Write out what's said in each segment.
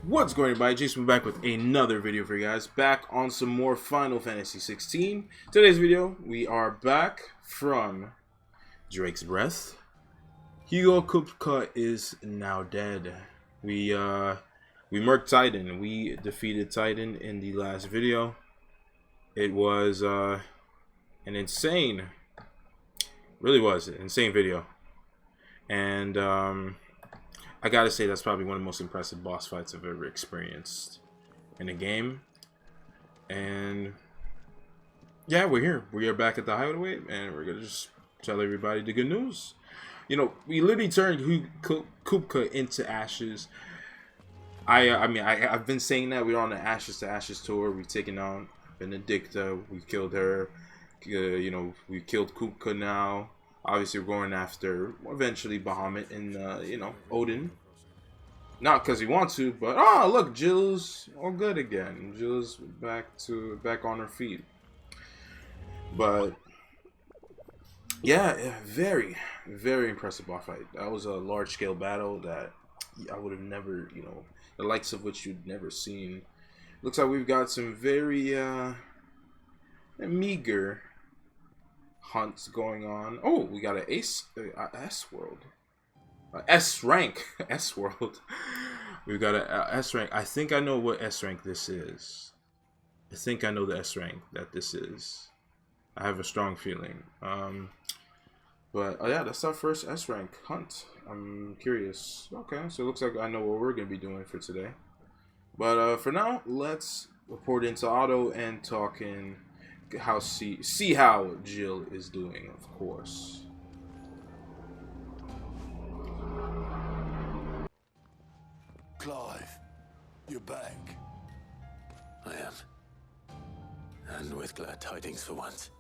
What's going on, everybody? Jason back with another video for you guys. Back on some more Final Fantasy 16. Today's video, we are back from Drake's Breath. Hugo Kupka is now dead. We murked Titan. We defeated Titan in the last video. It was an insane, really was an insane video. And I gotta say that's probably one of the most impressive boss fights I've ever experienced in a game. And yeah, we're here. We are back at the Hideaway, and we're gonna just tell everybody the good news. You know, we literally turned Kupka into ashes. I've been saying that we're on the Ashes to Ashes tour. We've taken on Benedicta. We killed her. You know, we killed Kupka now. Obviously, we're going after eventually Bahamut and you know, Odin. Not because we want to, but oh look, Jill's all good again. Jill's back on her feet. But yeah, very impressive boss fight. That was a large scale battle that I would have never, you know, the likes of which you'd never seen. Looks like we've got some very meager hunts going on. Oh, we got an S world, S rank, S world. We've got a S rank. I think I know what S rank this is. I think I know the S rank that this is. I have a strong feeling. But yeah, that's our first S rank hunt. I'm curious. Okay, so it looks like I know what we're gonna be doing for today. But for now, let's report into Otto and talking. See how Jill is doing, of course. Clive, you're back. I am. And with glad tidings for once.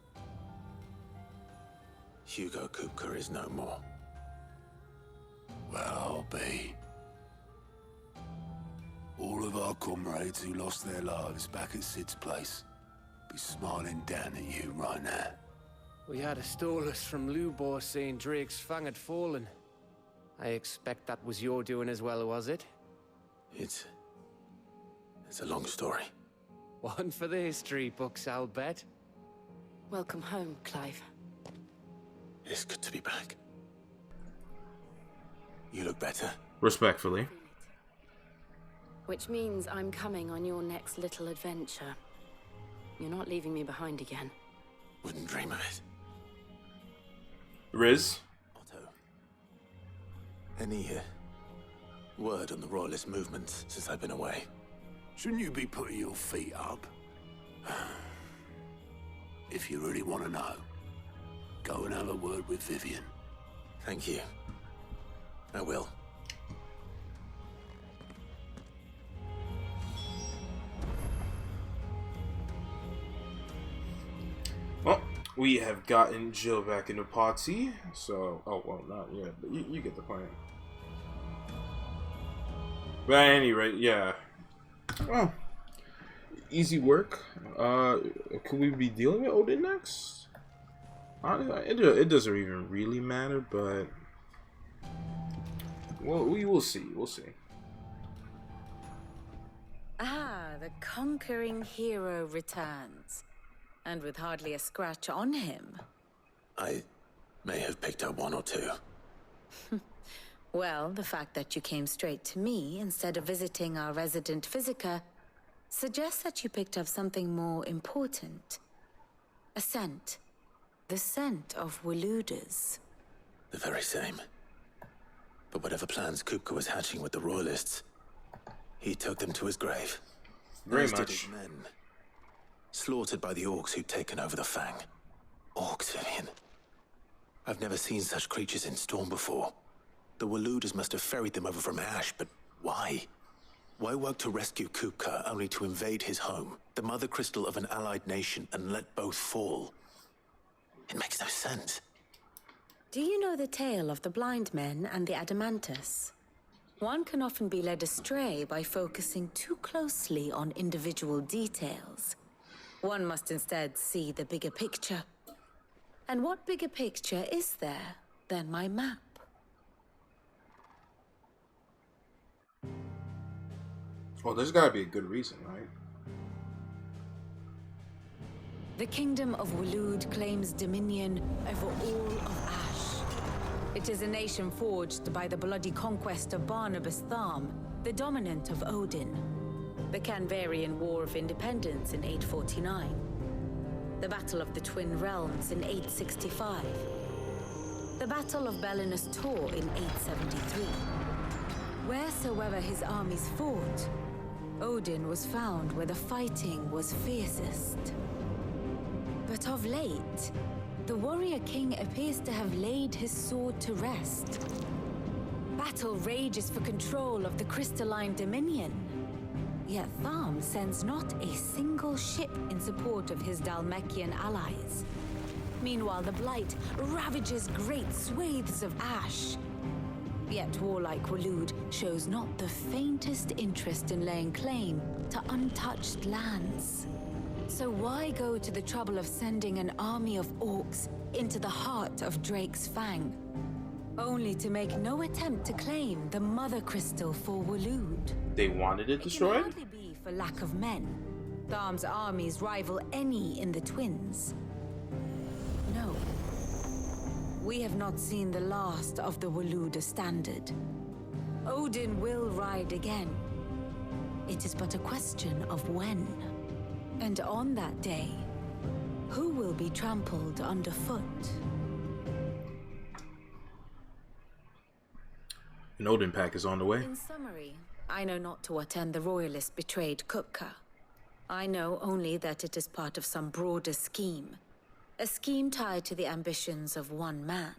Hugo Kupka is no more. Well, I'll be. All of our comrades who lost their lives back at Sid's place be smiling down at you right now. We had a stolus from Lubor saying Drake's fang had fallen. I expect that was your doing as well, was it? It's a long story. One for the history books, I'll bet. Welcome home, Clive. It's good to be back. You look better. Respectfully. Which means I'm coming on your next little adventure. You're not leaving me behind again. Wouldn't dream of it. Riz? Otto. Any word on the royalist movements since I've been away? Shouldn't you be putting your feet up? If you really want to know, go and have a word with Vivian. Thank you. I will. Well, we have gotten Jill back in the party, so oh well, not yet, but you get the point. But at any rate, yeah. Well, easy work. Could we be dealing with Odin next? It doesn't even really matter, but well, we will see. We'll see. Ah, the conquering hero returns. And with hardly a scratch on him. I may have picked up one or two. Well, the fact that you came straight to me instead of visiting our resident physiker suggests that you picked up something more important. A scent. The scent of Waludas. The very same. But whatever plans Kupka was hatching with the royalists, he took them to his grave. Very As did much. his men. Slaughtered by the orcs who'd taken over the Fang. Orcs, Vivian. I've never seen such creatures in Storm before. The Waludas must have ferried them over from Ash, but why? Why work to rescue Kupka only to invade his home, the mother crystal of an allied nation, and let both fall? It makes no sense. Do you know the tale of the blind men and the Adamantus? One can often be led astray by focusing too closely on individual details. One must instead see the bigger picture. And what bigger picture is there than my map? Well, there's gotta be a good reason, right? The kingdom of Waloed claims dominion over all of Ash. It is a nation forged by the bloody conquest of Barnabas Tharm, the dominant of Odin. The Canvarian War of Independence in 849. The Battle of the Twin Realms in 865. The Battle of Belinus Tor in 873. Wheresoever his armies fought, Odin was found where the fighting was fiercest. But of late, the warrior king appears to have laid his sword to rest. Battle rages for control of the crystalline dominion. Yet Tharm sends not a single ship in support of his Dhalmekian allies. Meanwhile, the Blight ravages great swathes of Ash. Yet warlike Waloed shows not the faintest interest in laying claim to untouched lands. So why go to the trouble of sending an army of orcs into the heart of Drake's Fang, only to make no attempt to claim the Mother Crystal for Waloed? They wanted it destroyed? It can hardly be for lack of men. Tharm's armies rival any in the Twins. No. We have not seen the last of the Waloed standard. Odin will ride again. It is but a question of when. And on that day, who will be trampled underfoot? An Odin pack is on the way. In summary, I know not to what end the Royalists betrayed Kupka. I know only that it is part of some broader scheme. A scheme tied to the ambitions of one man.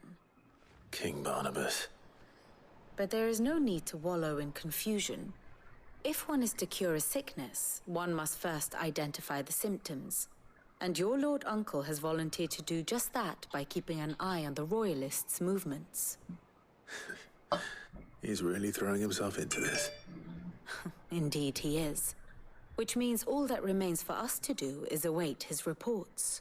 King Barnabas. But there is no need to wallow in confusion. If one is to cure a sickness, one must first identify the symptoms. And your Lord Uncle has volunteered to do just that by keeping an eye on the Royalists' movements. He's really throwing himself into this. Indeed he is. Which means all that remains for us to do is await his reports.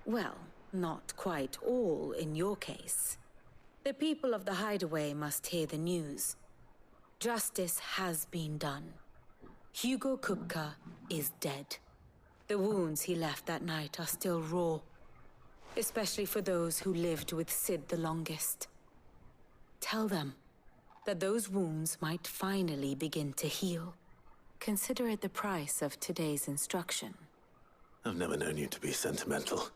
Well, not quite all in your case. The people of the Hideaway must hear the news. Justice has been done. Hugo Kupka is dead. The wounds he left that night are still raw, especially for those who lived with Sid the longest. Tell them that those wounds might finally begin to heal. Consider it the price of today's instruction. I've never known you to be sentimental.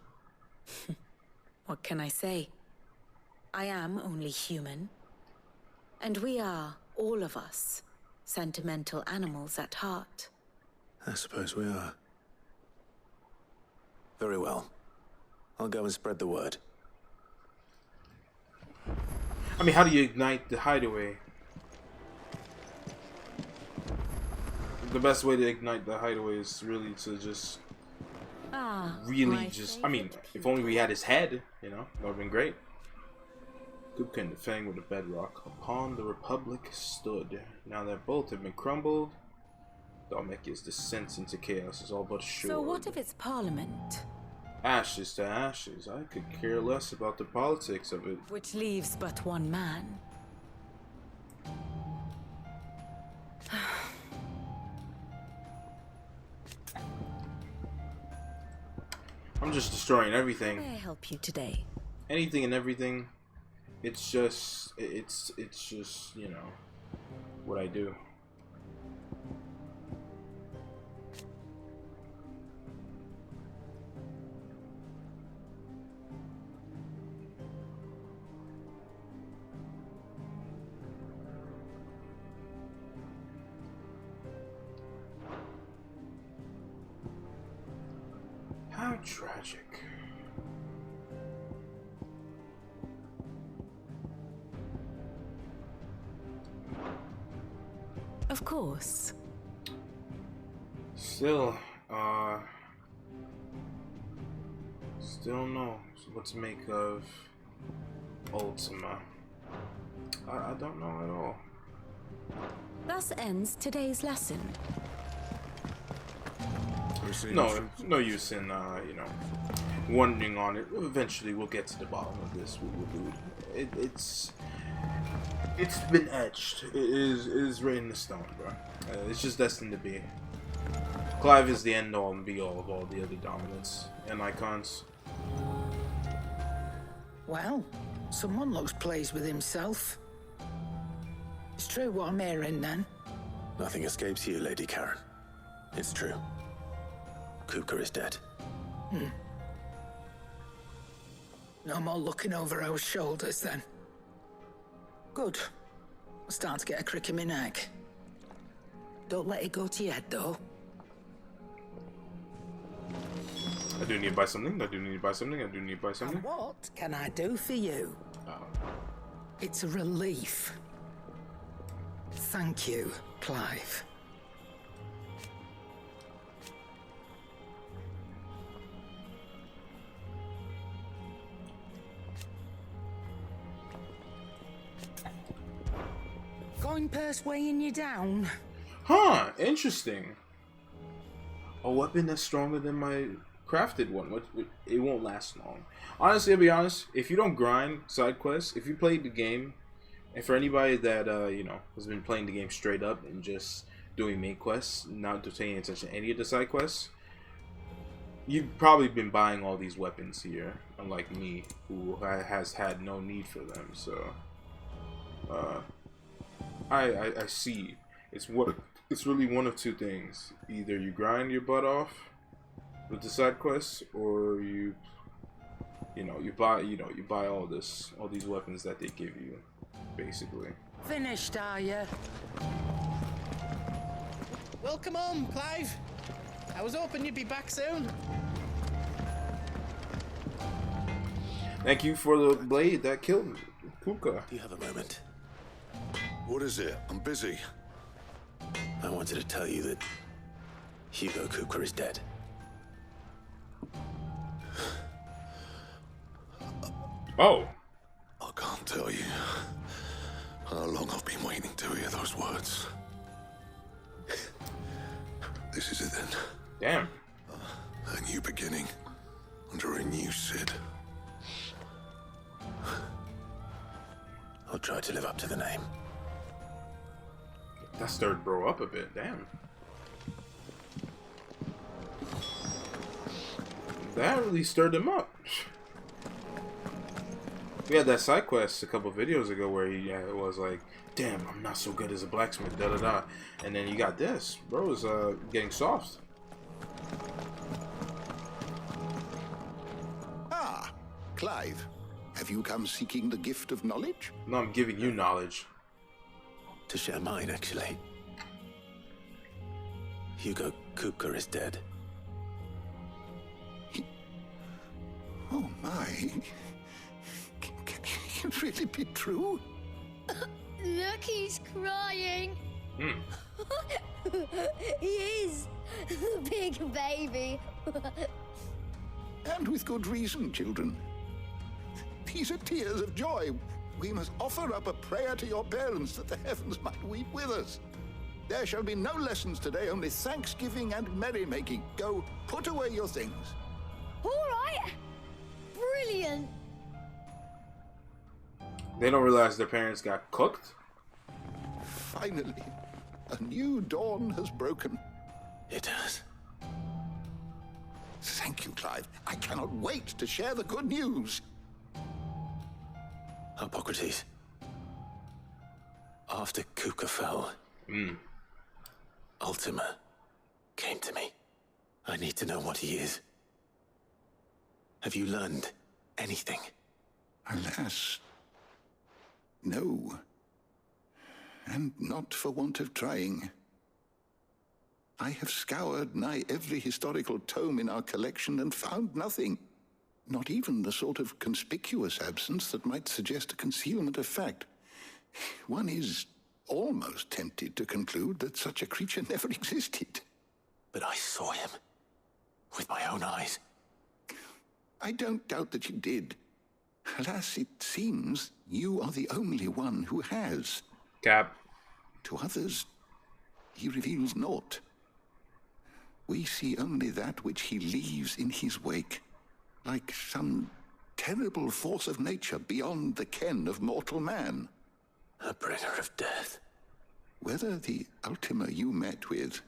What can I say? I am only human. And we are, all of us, sentimental animals at heart. I suppose we are. Very well. I'll go and spread the word. I mean, how do you ignite the Hideaway? The best way to ignite the Hideaway is really to just... I mean, if only we had his head, you know, that would have been great. Kupka and the Fang were the bedrock upon the Republic stood. Now that both have been crumbled, Dhalmekia's descent into chaos is all but assured. So what of its parliament? Ashes to ashes. I could care less about the politics of it. Which leaves but one man. I'm just destroying everything. May I help you today? Anything and everything. It's just, you know, what I do. How tragic. Of course. Still know what to make of Ultima. I don't know at all. Thus ends today's lesson. No use in you know, wondering on it. Eventually, we'll get to the bottom of this. It's It's been etched. It is written in stone, bro. It's just destined to be. Clive is the end all and be all of all the other dominants and icons. Well, someone looks pleased with himself. It's true what I'm hearing, then. Nothing escapes you, Lady Karen. It's true. Kupka is dead. No more looking over our shoulders, then. Good. I'm starting to get a crick in my neck. Don't let it go to your head, though. I do need to buy something. I do need to buy something. I do need to buy something. And what can I do for you? It's a relief. Thank you, Clive. Coin purse weighing you down? Huh, interesting. A weapon that's stronger than my crafted one. It won't last long. Honestly, I'll be honest, if you don't grind side quests, if you played the game, and for anybody that you know, has been playing the game straight up and just doing main quests, not paying attention to any of the side quests, you've probably been buying all these weapons here, unlike me, who has had no need for them. So I see. It's really one of two things. Either you grind your butt off with the side quests, or you buy all these weapons that they give you, basically. Finished, are you? Welcome home, Clive. I was hoping you'd be back soon. Thank you for the blade that killed Kupka. Do you have a moment? What is it? I'm busy. I wanted to tell you that Hugo Kupka is dead. Oh. I can't tell you how long I've been waiting to hear those words. This is it then. Damn. A new beginning under a new Sid. I'll try to live up to the name. That stirred bro up a bit. Damn. That really stirred him up. We had that side quest a couple videos ago where it was like, damn, I'm not so good as a blacksmith, da da da. And then you got this. Bro is getting soft. Ah, Clive. Have you come seeking the gift of knowledge? No, I'm giving you knowledge. To share mine, actually. Hugo Kupka is dead. Oh my. Can it really be true? Look, he's crying. He is. Big baby. And with good reason, children. These are tears of joy. We must offer up a prayer to your parents that the heavens might weep with us. There shall be no lessons today, only thanksgiving and merrymaking. Go, put away your things. All right. Brilliant. They don't realize their parents got cooked. Finally, a new dawn has broken. It has. Thank you, Clive. I cannot wait to share the good news. Hippocrates. After Kupka fell, Ultima came to me. I need to know what he is. Have you learned anything? Alas, no. And not for want of trying. I have scoured nigh every historical tome in our collection and found nothing. Not even the sort of conspicuous absence that might suggest a concealment of fact. One is almost tempted to conclude that such a creature never existed. But I saw him. With my own eyes. I don't doubt that you did. Alas, it seems you are the only one who has. Cap. To others, he reveals naught. We see only that which he leaves in his wake, like some terrible force of nature beyond the ken of mortal man. A bringer of death. Whether the Ultima you met with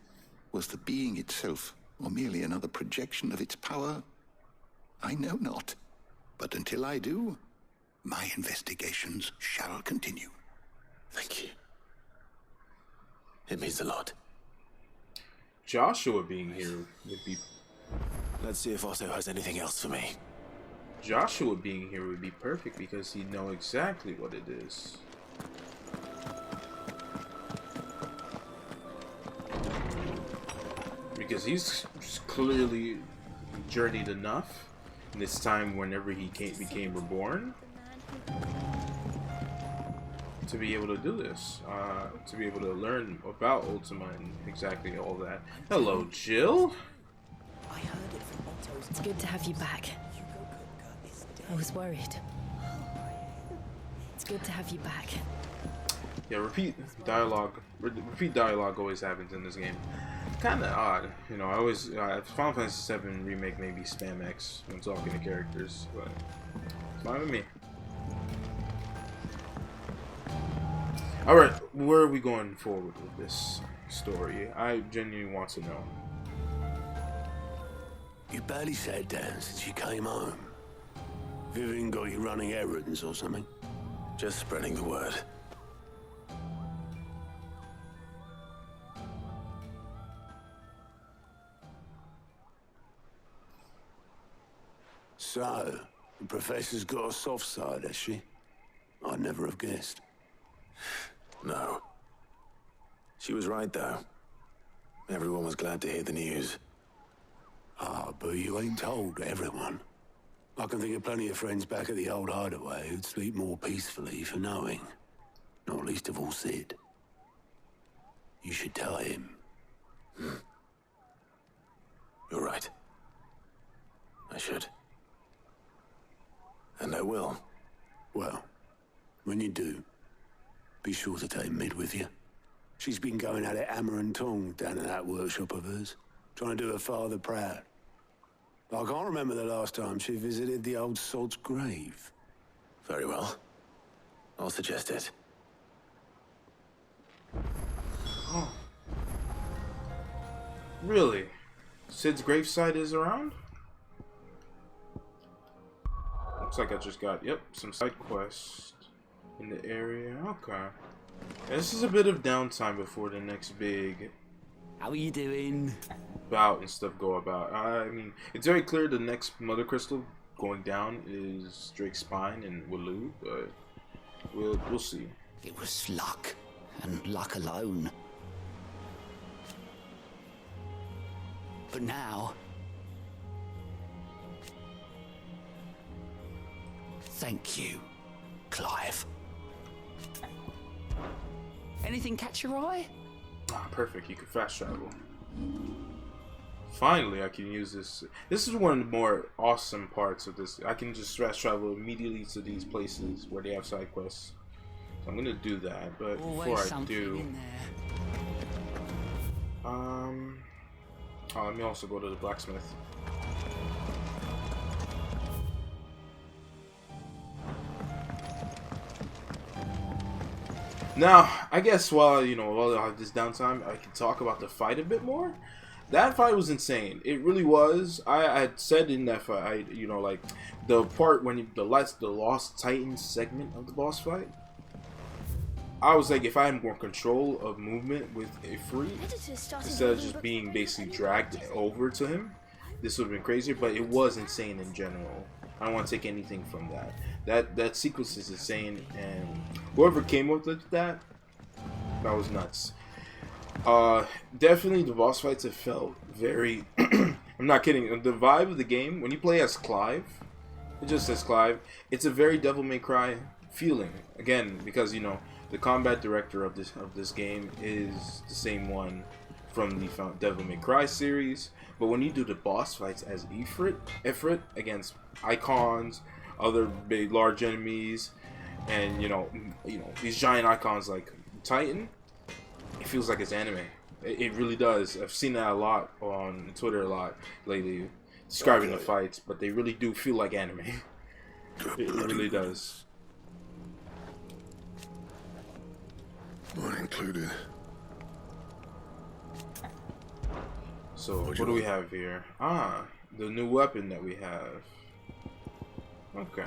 was the being itself, or merely another projection of its power, I know not. But until I do, my investigations shall continue. Thank you. It means a lot. Joshua being here would be... Let's see if Otto has anything else for me. Joshua being here would be perfect because he'd know exactly what it is. Because he's clearly journeyed enough in this time whenever he became reborn to be able to do this, to be able to learn about Ultima and exactly all that. Hello, Jill. I heard it from Otto's. It's good to have you back. I was worried. It's good to have you back. Yeah, repeat dialogue always happens in this game. Kind of odd, you know. I always Final Fantasy VII Remake maybe spam X when talking to characters, but it's fine with me. All right, where are we going forward with this story? I genuinely want to know. You barely sat down since you came home. Vivian got you running errands or something? Just spreading the word. So, the professor's got a soft side, has she? I'd never have guessed. No. She was right, though. Everyone was glad to hear the news. Ah, but you ain't told everyone. I can think of plenty of friends back at the old hideaway who'd sleep more peacefully for knowing. Not least of all Sid. You should tell him. You're right. I should. And I will. Well, when you do, be sure to take Mid with you. She's been going at it hammer and tong down in that workshop of hers, trying to do her father proud. I can't remember the last time she visited the old sod's grave. Very well. I'll suggest it. Oh. Really? Sid's gravesite is around? Looks like I just got, yep, some side quests in the area. Okay. This is a bit of downtime before the next big... How are you doing? Bout and stuff go about. I mean, it's very clear the next Mother Crystal going down is Drake's Spine and Waloo, but we'll see. It was luck, and luck alone. But now... Thank you, Clive. Anything catch your eye? Ah, perfect. You can fast travel. Finally, I can use this. This is one of the more awesome parts of this. I can just fast travel immediately to these places where they have side quests. So I'm gonna do that, but Always before I do, let me also go to the blacksmith. Now, I guess while I have this downtime, I can talk about the fight a bit more. That fight was insane. It really was. I had said in that fight, like the part when the Lost Titans segment of the boss fight, I was like, if I had more control of movement with Ifrit, instead of just being basically dragged over to him, this would have been crazier. But it was insane in general. I don't want to take anything from that. That sequence is insane, and whoever came up with that was nuts. Definitely the boss fights have felt very I'm not kidding, the vibe of the game when you play as Clive, it just says Clive, it's a very Devil May Cry feeling, again, because the combat director of this game is the same one from the Devil May Cry series. But when you do the boss fights as Ifrit against icons, other big large enemies, and these giant icons like Titan, it feels like it's anime. It really does. I've seen that a lot on Twitter lately, describing the fights, but they really do feel like anime. It really does. Mine included. So, what do we have here? Ah, the new weapon that we have. Okay.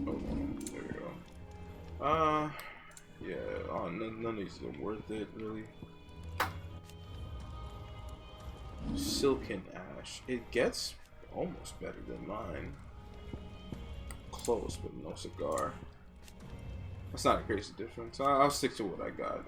Oh, there we go. Yeah, oh, none of these are worth it, really. Silken Ash. It gets almost better than mine. Close, but no cigar. That's not a crazy difference. I'll stick to what I got.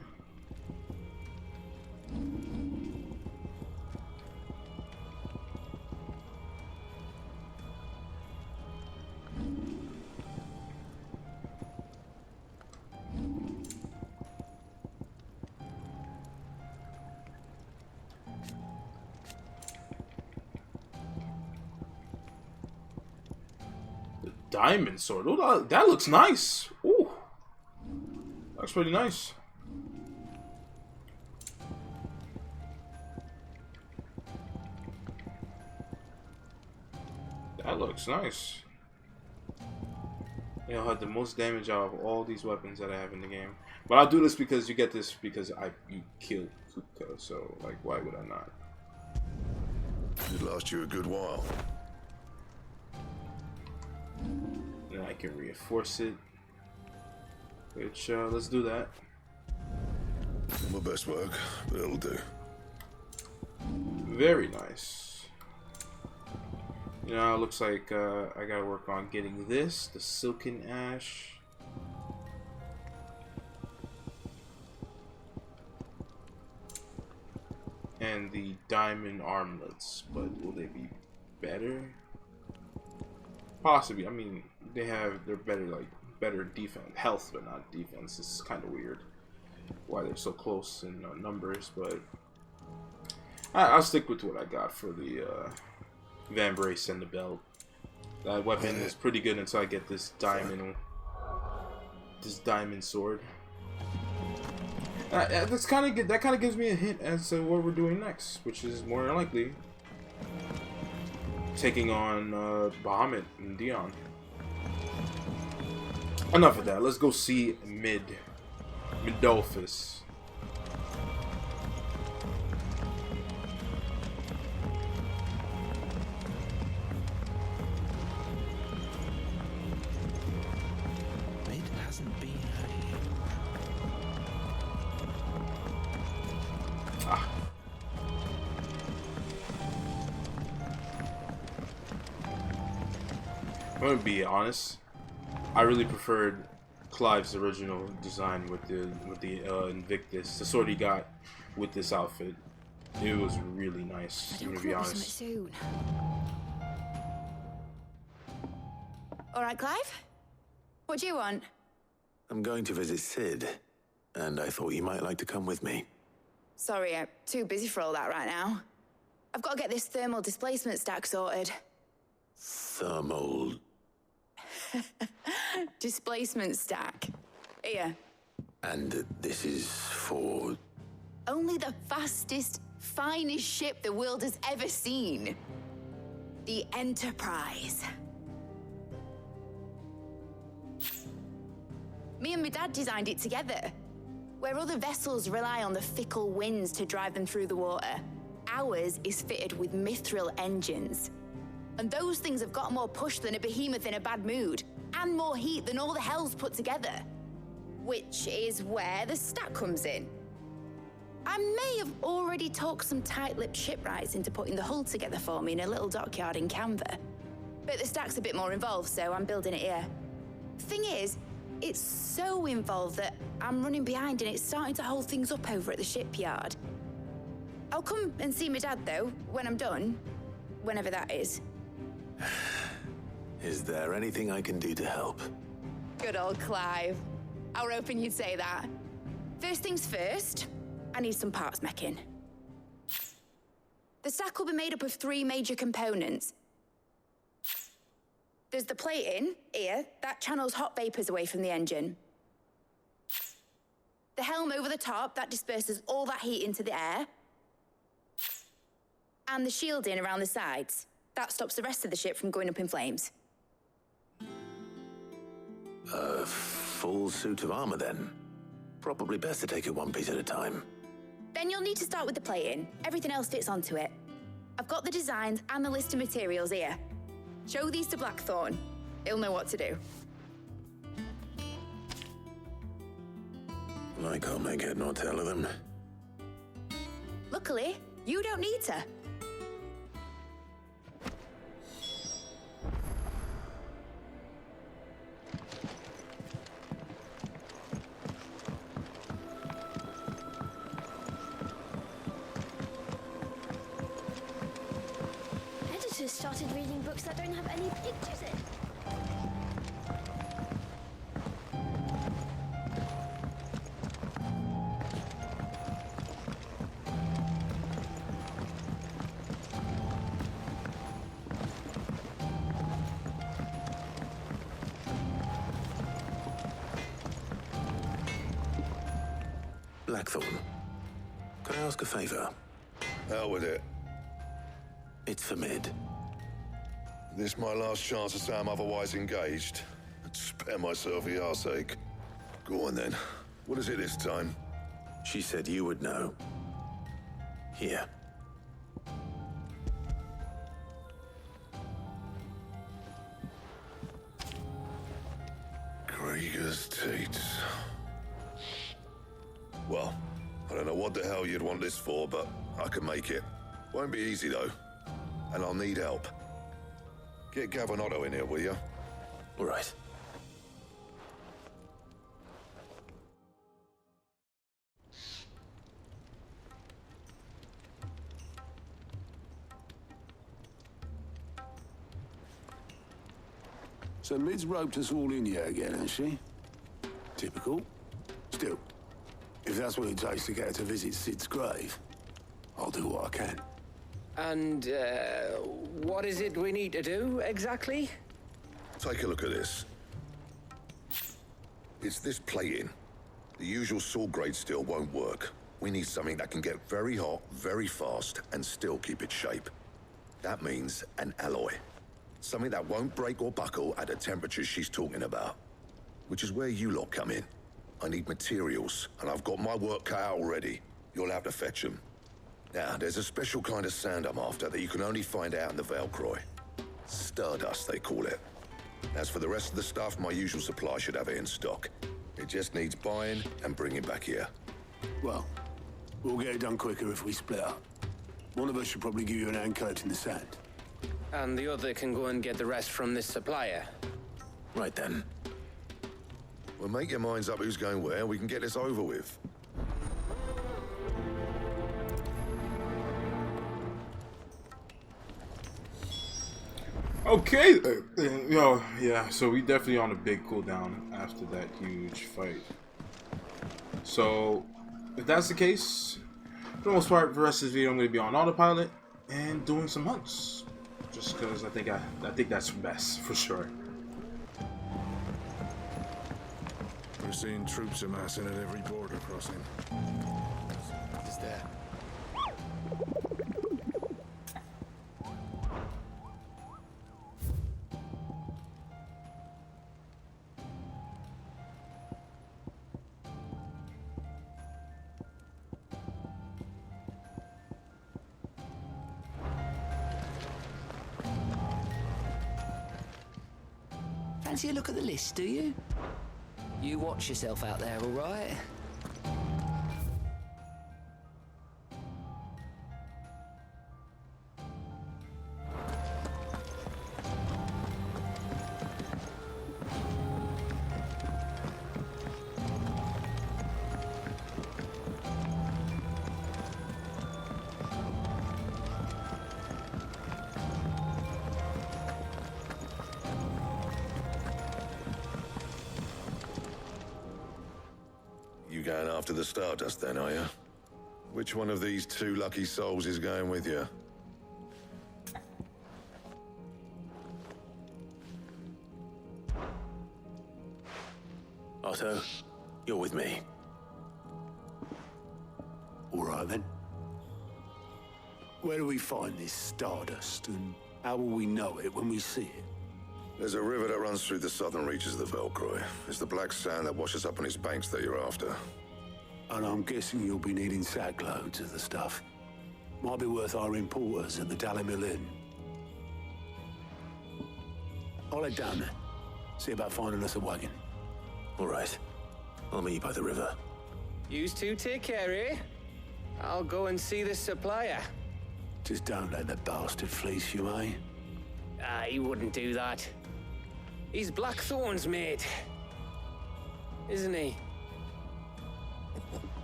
Diamond sword. Ooh, that looks nice. Ooh, looks pretty nice. That looks nice. It'll have the most damage out of all these weapons that I have in the game. But I'll do this because you get this because you killed Kupka. So like, why would I not? It lasts you a good while. Then I can reinforce it. Which let's do that. Not my best work, but it'll do. Very nice. You know, it looks like I gotta work on getting this, the Silken Ash. And the diamond armlets, but will they be better? Possibly. I mean, they're better, like better defense, health, but not defense. It's kind of weird why they're so close in numbers, but I'll stick with what I got for the Van Brace and the belt. That weapon is pretty good until I get this diamond sword. That's kind of good. That kind of gives me a hint as to what we're doing next, which is more than likely taking on Bahamut and Dion. Enough of that. Let's go see Midolphus. Mid hasn't been here. I'm gonna be honest. I really preferred Clive's original design with the Invictus, the sword he got with this outfit. It was really nice. I'm gonna be honest. Soon. All right, Clive. What do you want? I'm going to visit Sid, and I thought you might like to come with me. Sorry, I'm too busy for all that right now. I've got to get this thermal displacement stack sorted. Thermal... Displacement stack. Here. And this is for... Only the fastest, finest ship the world has ever seen. The Enterprise. Me and my dad designed it together. Where other vessels rely on the fickle winds to drive them through the water, ours is fitted with mithril engines. And those things have got more push than a behemoth in a bad mood, and more heat than all the hells put together. Which is where the stack comes in. I may have already talked some tight-lipped shipwrights into putting the hull together for me in a little dockyard in Canva. But the stack's a bit more involved, so I'm building it here. Thing is, it's so involved that I'm running behind and it's starting to hold things up over at the shipyard. I'll come and see my dad, though, when I'm done. Whenever that is. Is there anything I can do to help? Good old Clive. I were hoping you'd say that. First things first, I need some parts meching. The stack will be made up of 3 major components. There's the plating, here, that channels hot vapors away from the engine. The helm over the top, that disperses all that heat into the air. And the shielding around the sides. That stops the rest of the ship from going up in flames. A full suit of armor, then. Probably best to take it one piece at a time. Then you'll need to start with the plating. Everything else fits onto it. I've got the designs and the list of materials here. Show these to Blackthorn. He'll know what to do. I can't make head nor tail of them. Luckily, you don't need to. Editors started reading books that don't have any pictures in. Blackthorn, can I ask a favor? Hell with it. It's for Mid. This my last chance to say I'm otherwise engaged. I'd spare myself the arseache. Go on then. What is it this time? She said you would know. Here. Krieger's teats. Well, I don't know what the hell you'd want this for, but I can make it. Won't be easy though. And I'll need help. Get Gavinotto in here, will you? All right. So Mid's roped us all in here again, has she? Typical. Still, if that's what it takes to get her to visit Sid's grave, I'll do what I can. And, what is it we need to do, exactly? Take a look at this. It's this plating. The usual sword grade steel won't work. We need something that can get very hot, very fast, and still keep its shape. That means an alloy. Something that won't break or buckle at the temperatures she's talking about. Which is where you lot come in. I need materials, and I've got my work cut out already. You'll have to fetch them. Now, there's a special kind of sand I'm after that you can only find out in the Valcroy. Stardust, they call it. As for the rest of the stuff, my usual supply should have it in stock. It just needs buying and bringing back here. Well, we'll get it done quicker if we split up. One of us should probably give you an hand coat in the sand. And the other can go and get the rest from this supplier. Right then. Well, make your minds up who's going where, and we can get this over with. Okay, yeah, so we definitely on a big cooldown after that huge fight. So, if that's the case, for the most part, for the rest of this video, I'm going to be on autopilot and doing some hunts. Just because I think that's best, for sure. We're seeing troops amassing at every border crossing. Is there? Fancy a look at the list, do you? You watch yourself out there, all right? You going after the Stardust then, are you? Which one of these two lucky souls is going with you? Otto, you're with me. All right then. Where do we find this stardust, and how will we know it when we see it? There's a river that runs through the southern reaches of the Velcroy. It's the black sand that washes up on its banks that you're after. And I'm guessing you'll be needing sackloads of the stuff. Might be worth our importers at the Dalimil Inn. I'll head down there. See about finding us a wagon. All right. I'll meet you by the river. Yous two take care, eh? I'll go and see the supplier. Just don't let the bastard fleece you, eh? He wouldn't do that. He's Blackthorn's mate. Isn't he?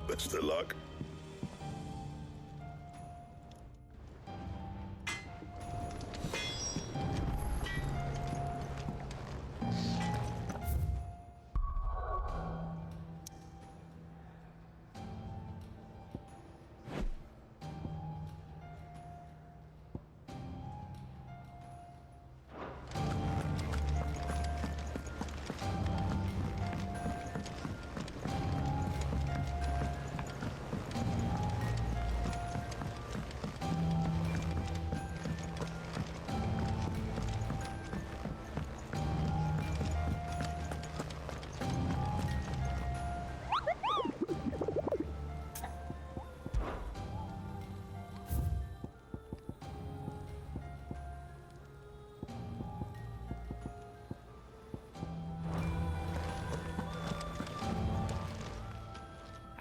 Best of luck.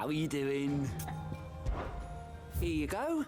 How are you doing? Here you go.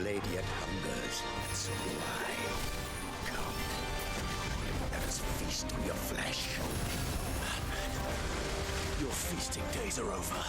blade yet hungers, and so do I. Come, let us feast on your flesh. Your feasting days are over.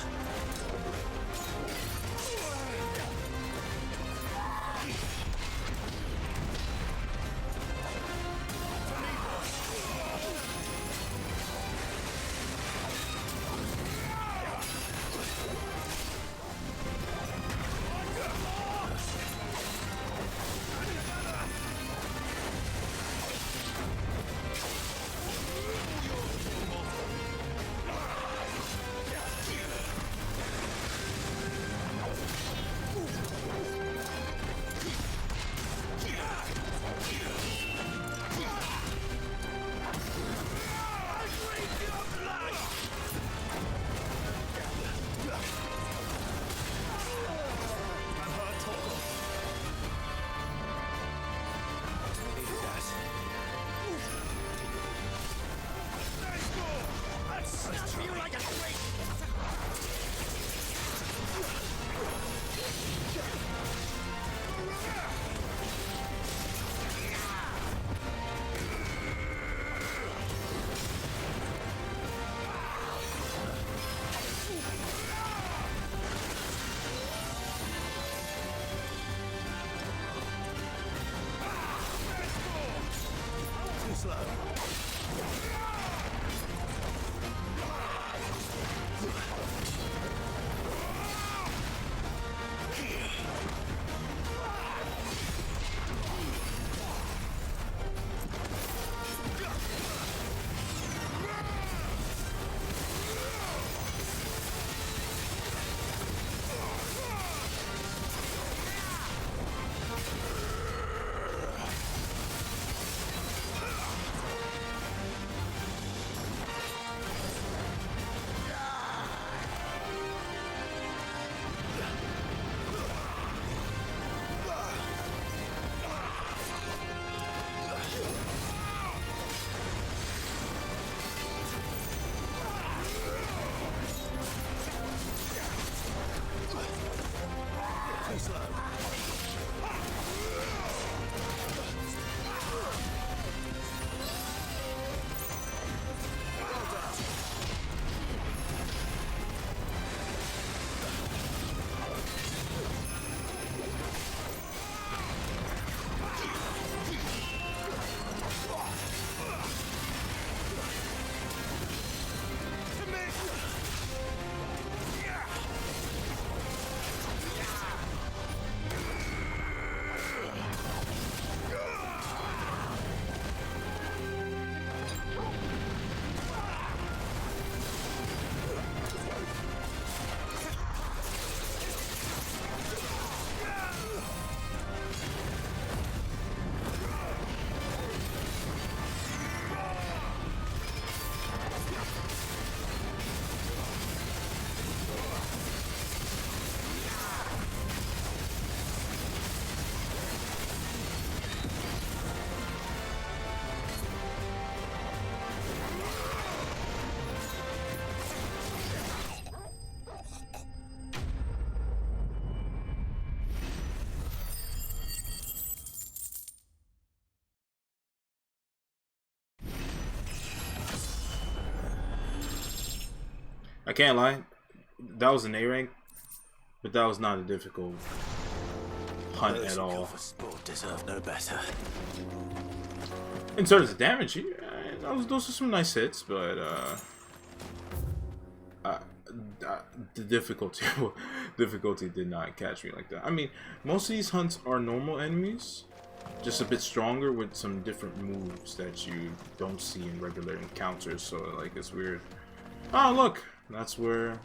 I can't lie, that was an A rank, but that was not a difficult hunt at all. Those for sport deserve no better. In terms of damage, those are some nice hits, but the difficulty did not catch me like that. I mean, most of these hunts are normal enemies, just a bit stronger with some different moves that you don't see in regular encounters. So like, it's weird. Oh look, that's where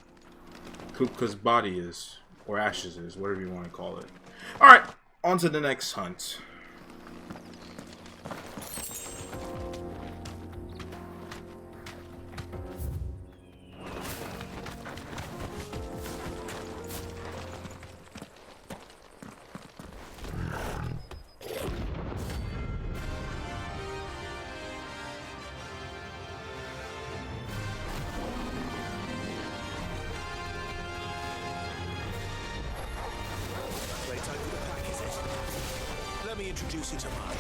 Kupka's body is, or ashes is, whatever you want to call it. All right, on to the next hunt. Let me introduce you to mine.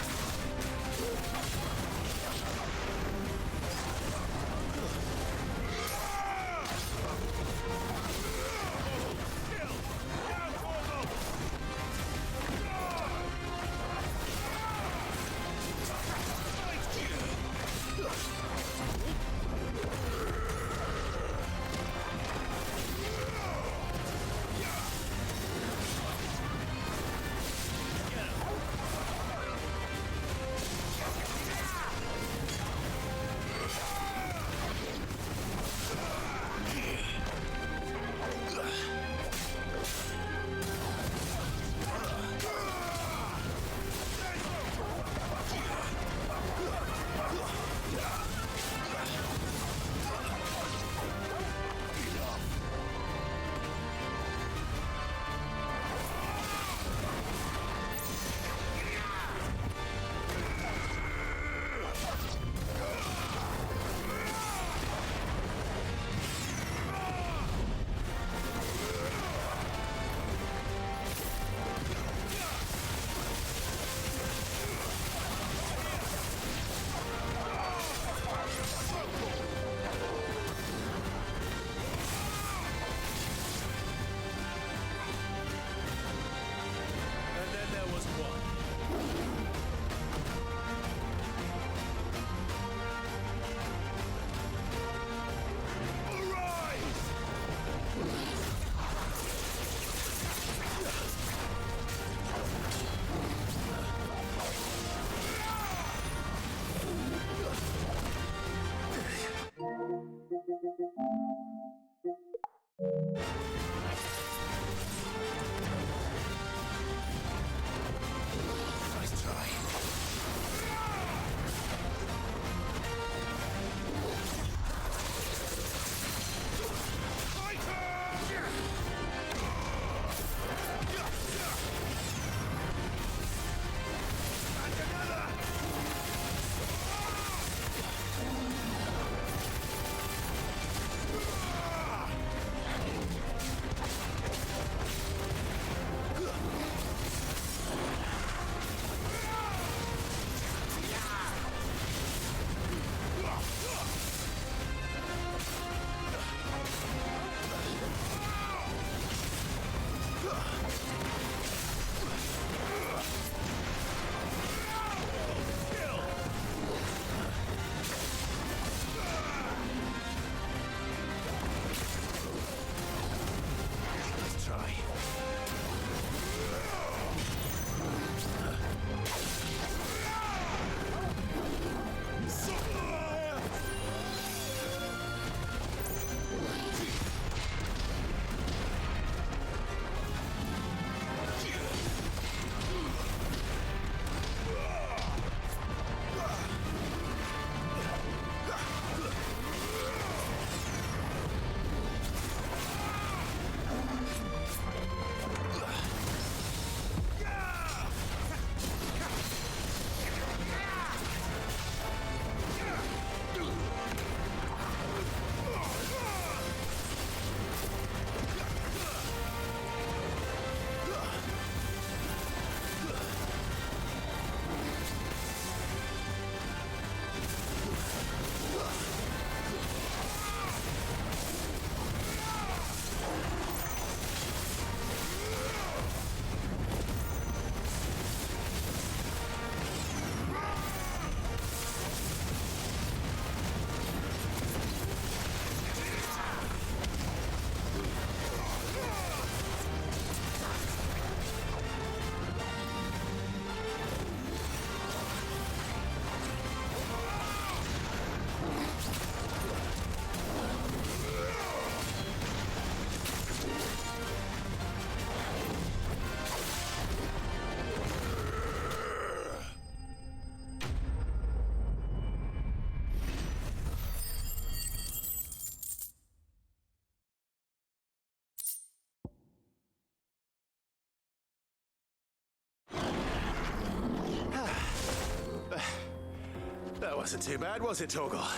wasn't too bad, was it, Torgal?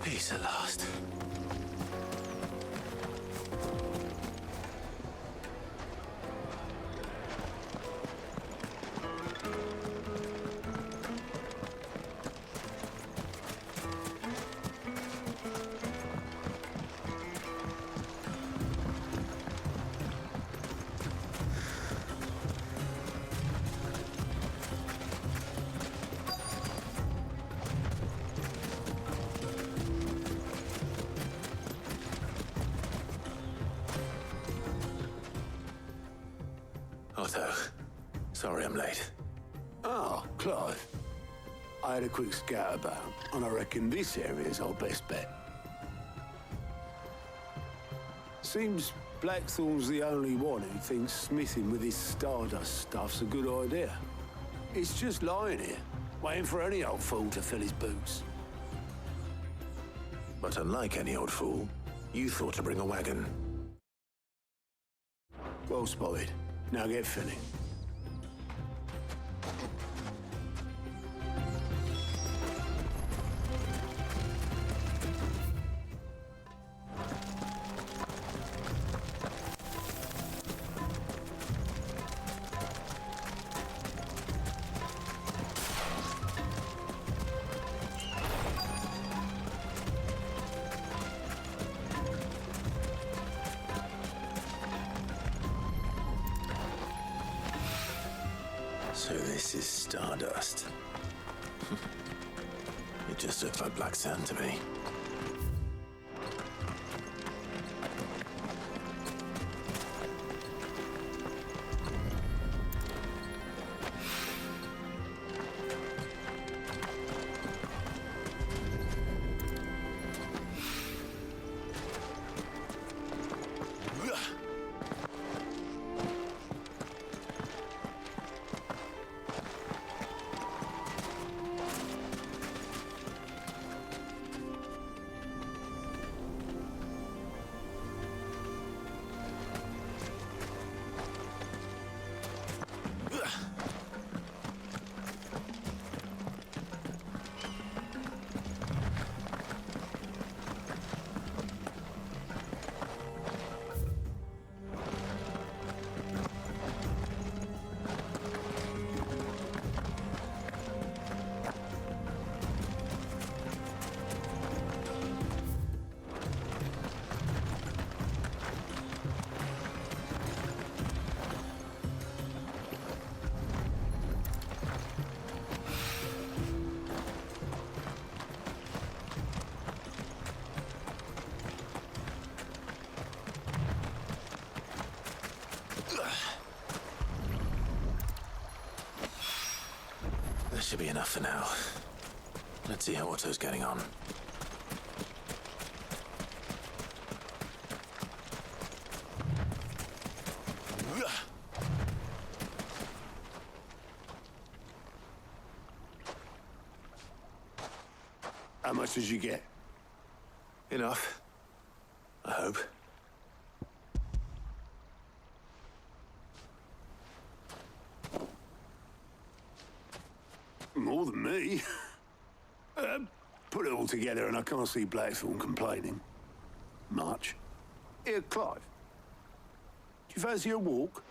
Peace at last. Otto, sorry I'm late. Ah, Clive. I had a quick scout about, and I reckon this area's our best bet. Seems Blackthorn's the only one who thinks smithing with his Stardust stuff's a good idea. It's just lying here, waiting for any old fool to fill his boots. But unlike any old fool, you thought to bring a wagon. Well spotted. Now get filling. So this is Stardust. It just looks like black sand to me. should be enough for now. Let's see how Otto's getting on. How much did you get? Enough. I hope. More than me. Put it all together and I can't see Blackthorn complaining. Much. Here, Clive. Do you fancy a walk?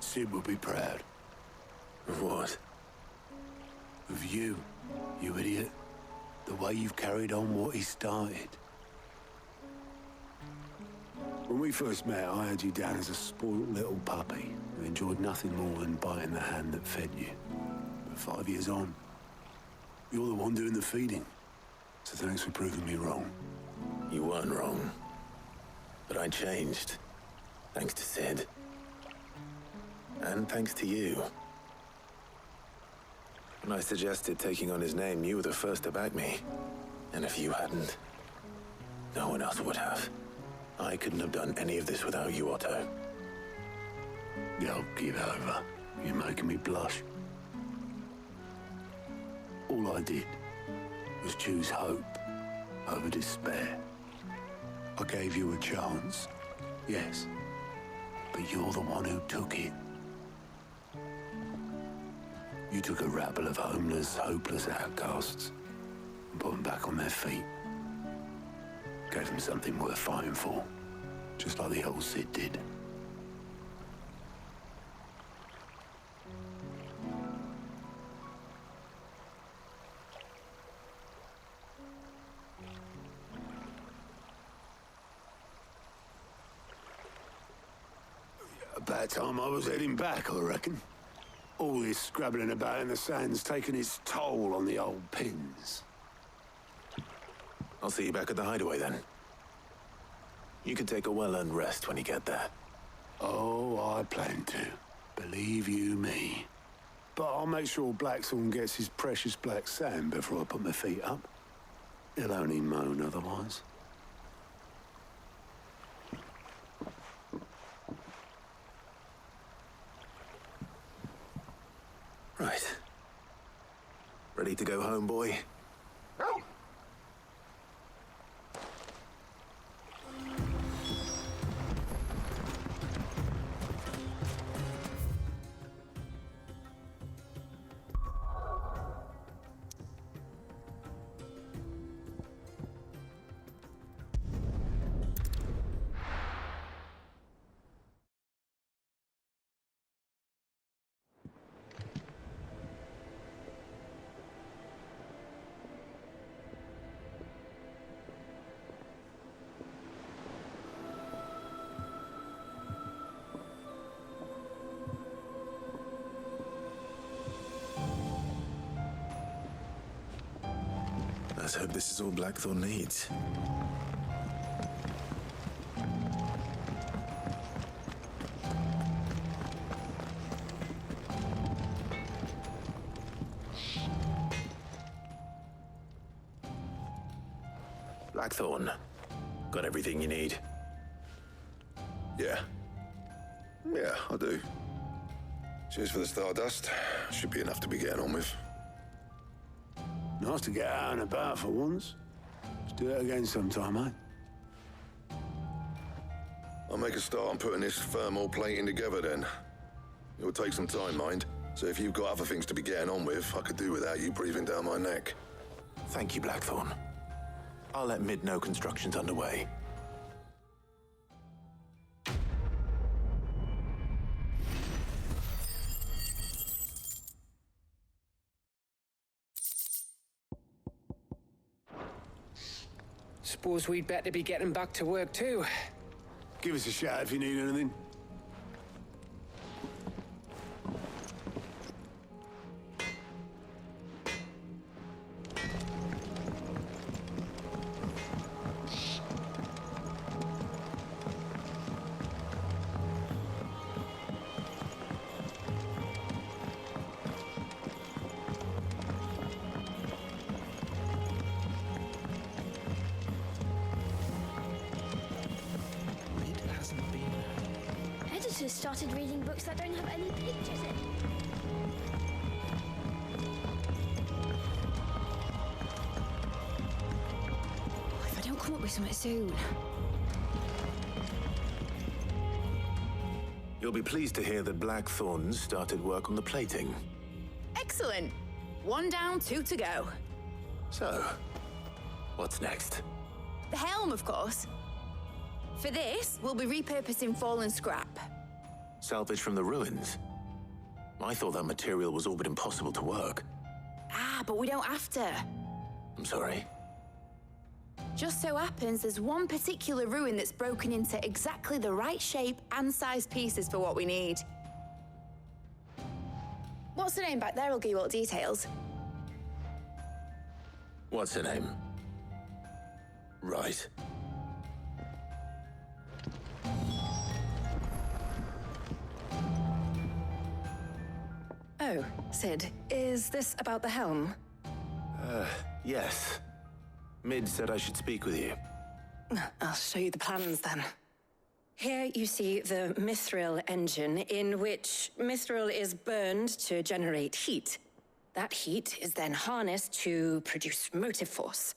Sid will be proud. Of what? Of you, you idiot. The way you've carried on what he started. When we first met, I had you down as a spoiled little puppy who enjoyed nothing more than biting the hand that fed you. But 5 years on, you're the one doing the feeding. So thanks for proving me wrong. You weren't wrong. But I changed. Thanks to Sid. And thanks to you. When I suggested taking on his name, you were the first to back me. And if you hadn't, no one else would have. I couldn't have done any of this without you, Otto. Yo, give over. You're making me blush. All I did was choose hope over despair. I gave you a chance, yes, but you're the one who took it. You took a rabble of homeless, hopeless outcasts and put them back on their feet. Gave them something worth fighting for, just like the old Sid did. About time I was heading back, I reckon. All this scrabbling about in the sand's taken its toll on the old pins. I'll see you back at the Hideaway then. You can take a well-earned rest when you get there. Oh, I plan to. Believe you me. But I'll make sure Blackthorn gets his precious black sand before I put my feet up. He'll only moan otherwise. Right. Ready to go home, boy? Let's hope this is all Blackthorn needs. Blackthorn, got everything you need? Yeah. Yeah, I do. Cheers for the stardust. Should be enough to be getting on with. Nice to get out and about for once. Let's do it again sometime, eh? I'll make a start on putting this thermal plating together then. It'll take some time, mind. So if you've got other things to be getting on with, I could do without you breathing down my neck. Thank you, Blackthorn. I'll let Mid know construction's underway. Suppose we'd better be getting back to work too. Give us a shout if you need anything. visitors started reading books that don't have any pictures in. If I don't come up with something soon. You'll be pleased to hear that Blackthorn's started work on the plating. Excellent. 1 down, 2 to go. So, what's next? The helm, of course. For this, we'll be repurposing fallen scrap. Salvage from the ruins? I thought that material was all but impossible to work. Ah, but we don't have to. I'm sorry. Just so happens there's one particular ruin that's broken into exactly the right shape and size pieces for what we need. What's the name back there? I'll give you all the details. What's her name? Right. Oh, Sid, is this about the helm? Yes. Mid said I should speak with you. I'll show you the plans then. Here you see the mithril engine, in which mithril is burned to generate heat. That heat is then harnessed to produce motive force.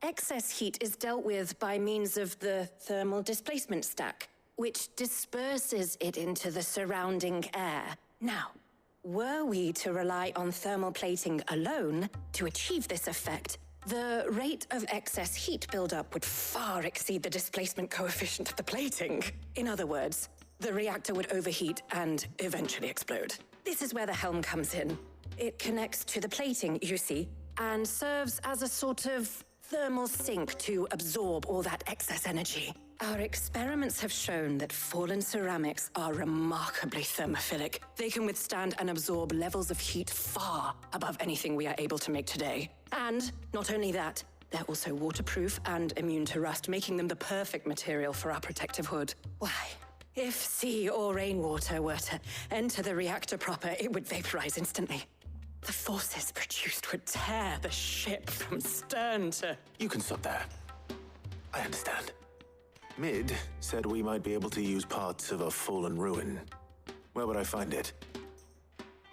Excess heat is dealt with by means of the thermal displacement stack, which disperses it into the surrounding air. Now, were we to rely on thermal plating alone to achieve this effect, the rate of excess heat buildup would far exceed the displacement coefficient of the plating. In other words, the reactor would overheat and eventually explode. This is where the helm comes in. It connects to the plating, you see, and serves as a sort of thermal sink to absorb all that excess energy. Our experiments have shown that fallen ceramics are remarkably thermophilic. They can withstand and absorb levels of heat far above anything we are able to make today. And not only that, they're also waterproof and immune to rust, making them the perfect material for our protective hood. Why? If sea or rainwater were to enter the reactor proper, it would vaporize instantly. The forces produced would tear the ship from stern to... You can stop there. I understand. Mid said we might be able to use parts of a fallen ruin. Where would I find it?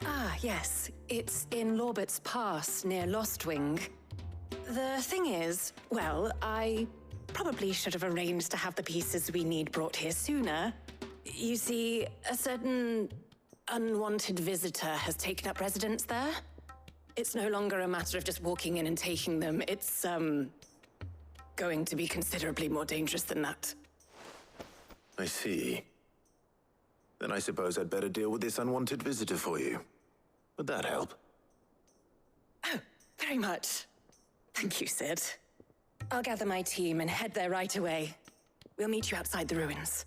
Ah, yes. It's in Lorbert's Pass, near Lostwing. The thing is, well, I probably should have arranged to have the pieces we need brought here sooner. You see, a certain unwanted visitor has taken up residence there. It's no longer a matter of just walking in and taking them. It's, going to be considerably more dangerous than that. I see. Then I suppose I'd better deal with this unwanted visitor for you. Would that help? Oh, very much. Thank you, Sid. I'll gather my team and head there right away. We'll meet you outside the ruins.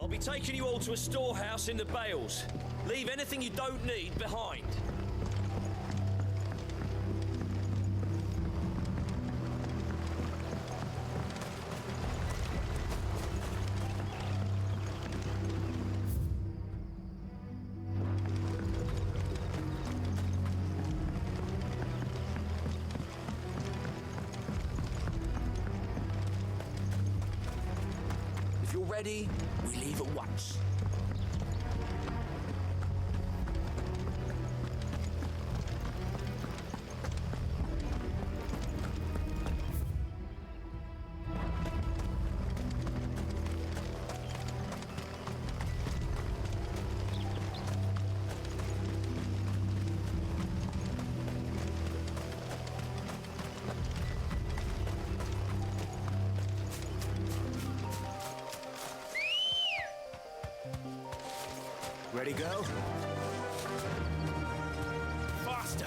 I'll be taking you all to a storehouse in the Bales. Leave anything you don't need behind. If you're ready, we leave at once. Ready, go? Faster!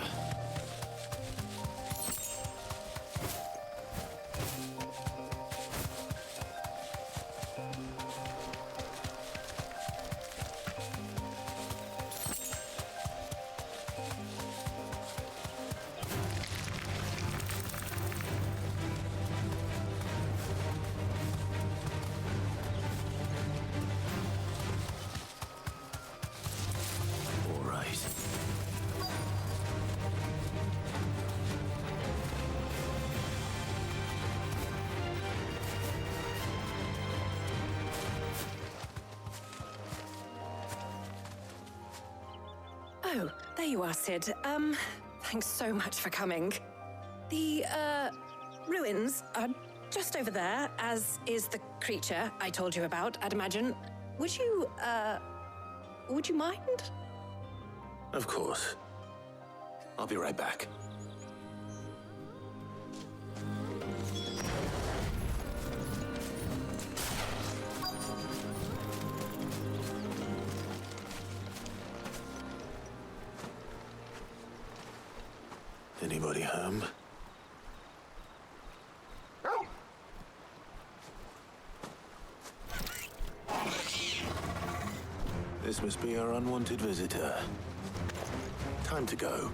Oh, there you are, Sid. Thanks so much for coming. The, ruins are just over there, as is the creature I told you about, I'd imagine. Would you mind? Of course. I'll be right back. Anybody home? This must be our unwanted visitor. Time to go.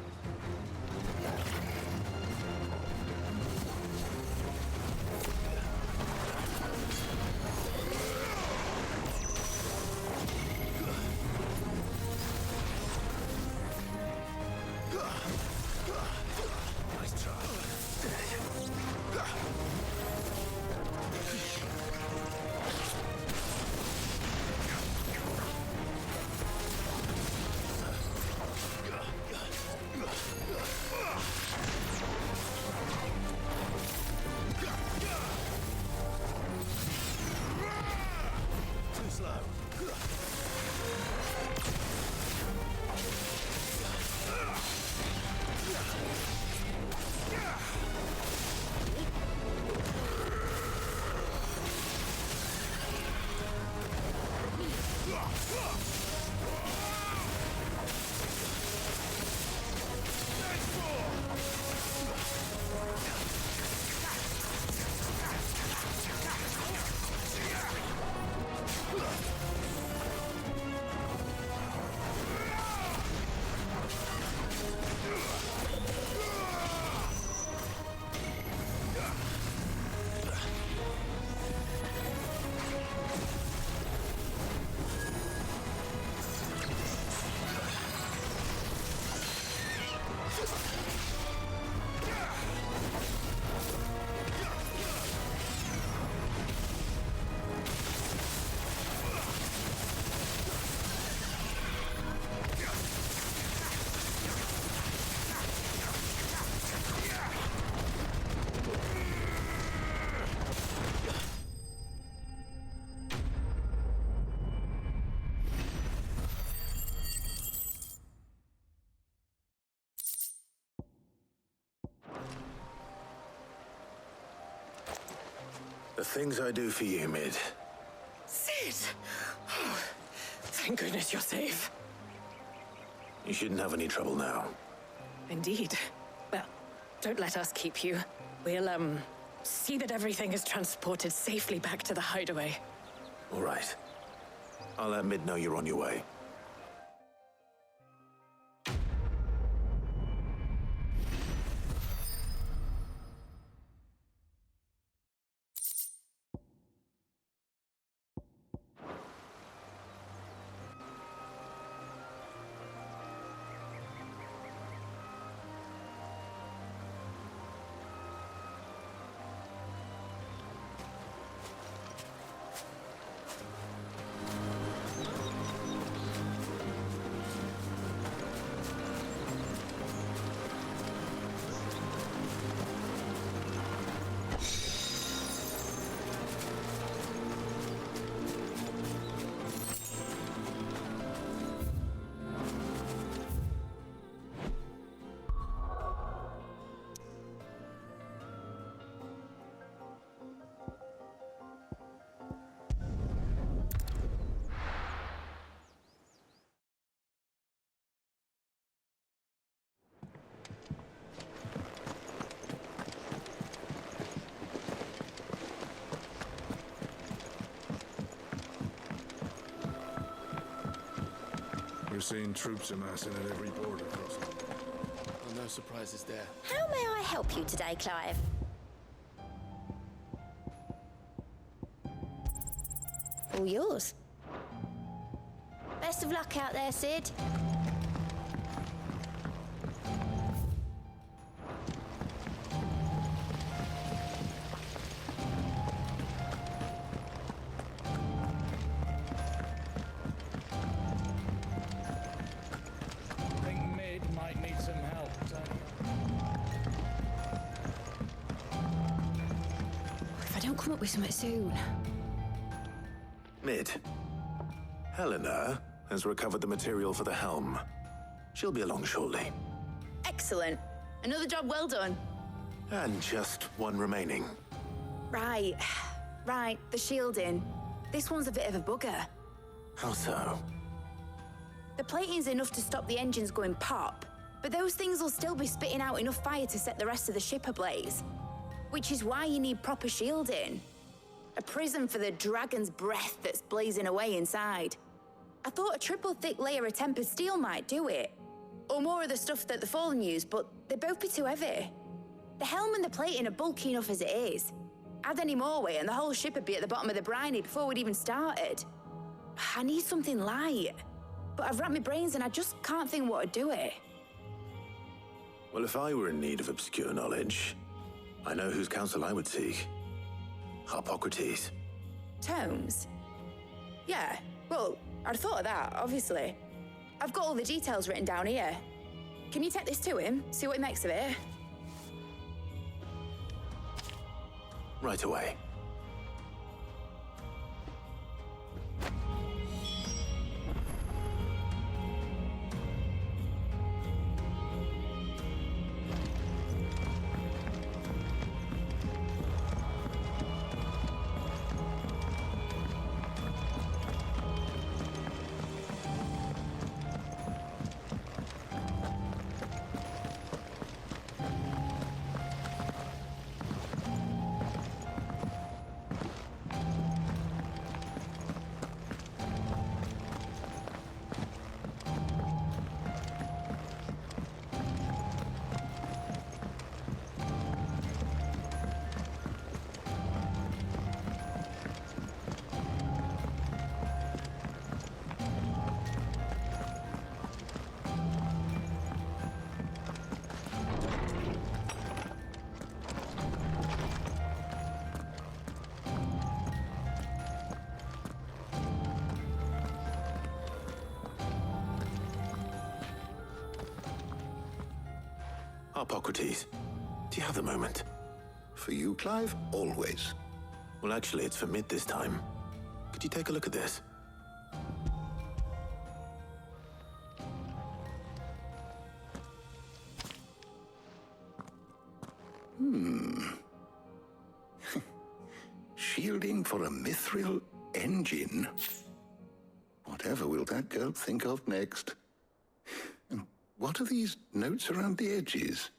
Nice try. Too slow. The things I do for you, Mid. Sid! Oh, thank goodness you're safe. You shouldn't have any trouble now. Indeed. Well, don't let us keep you. We'll, see that everything is transported safely back to the hideaway. All right. I'll let Mid know you're on your way. We're seeing troops amassing at every border crossing. Oh, no surprises there. How may I help you today, Clive? All yours. Best of luck out there, Sid. Bring come up with something soon. Mid. Helena has recovered the material for the helm. She'll be along shortly. Excellent. Another job well done. And just one remaining. Right. Right, the shielding. This one's a bit of a bugger. How so? The plating's enough to stop the engines going pop, but those things will still be spitting out enough fire to set the rest of the ship ablaze. Which is why you need proper shielding. A prism for the dragon's breath that's blazing away inside. I thought a triple thick layer of tempered steel might do it. Or more of the stuff that the Fallen use, but they'd both be too heavy. The helm and the plating are bulky enough as it is. Add any more weight and the whole ship would be at the bottom of the briny before we'd even started. I need something light. But I've racked my brains and I just can't think what would do it. Well, if I were in need of obscure knowledge, I know whose counsel I would seek. Hippocrates. Tomes? Yeah, well, I'd thought of that, obviously. I've got all the details written down here. Can you take this to him, see what he makes of it? Right away. Hippocrates, do you have the moment? For you, Clive, always. Well, actually, it's for Mid this time. Could you take a look at this? Shielding for a mithril engine? Whatever will that girl think of next? And what are these notes around the edges?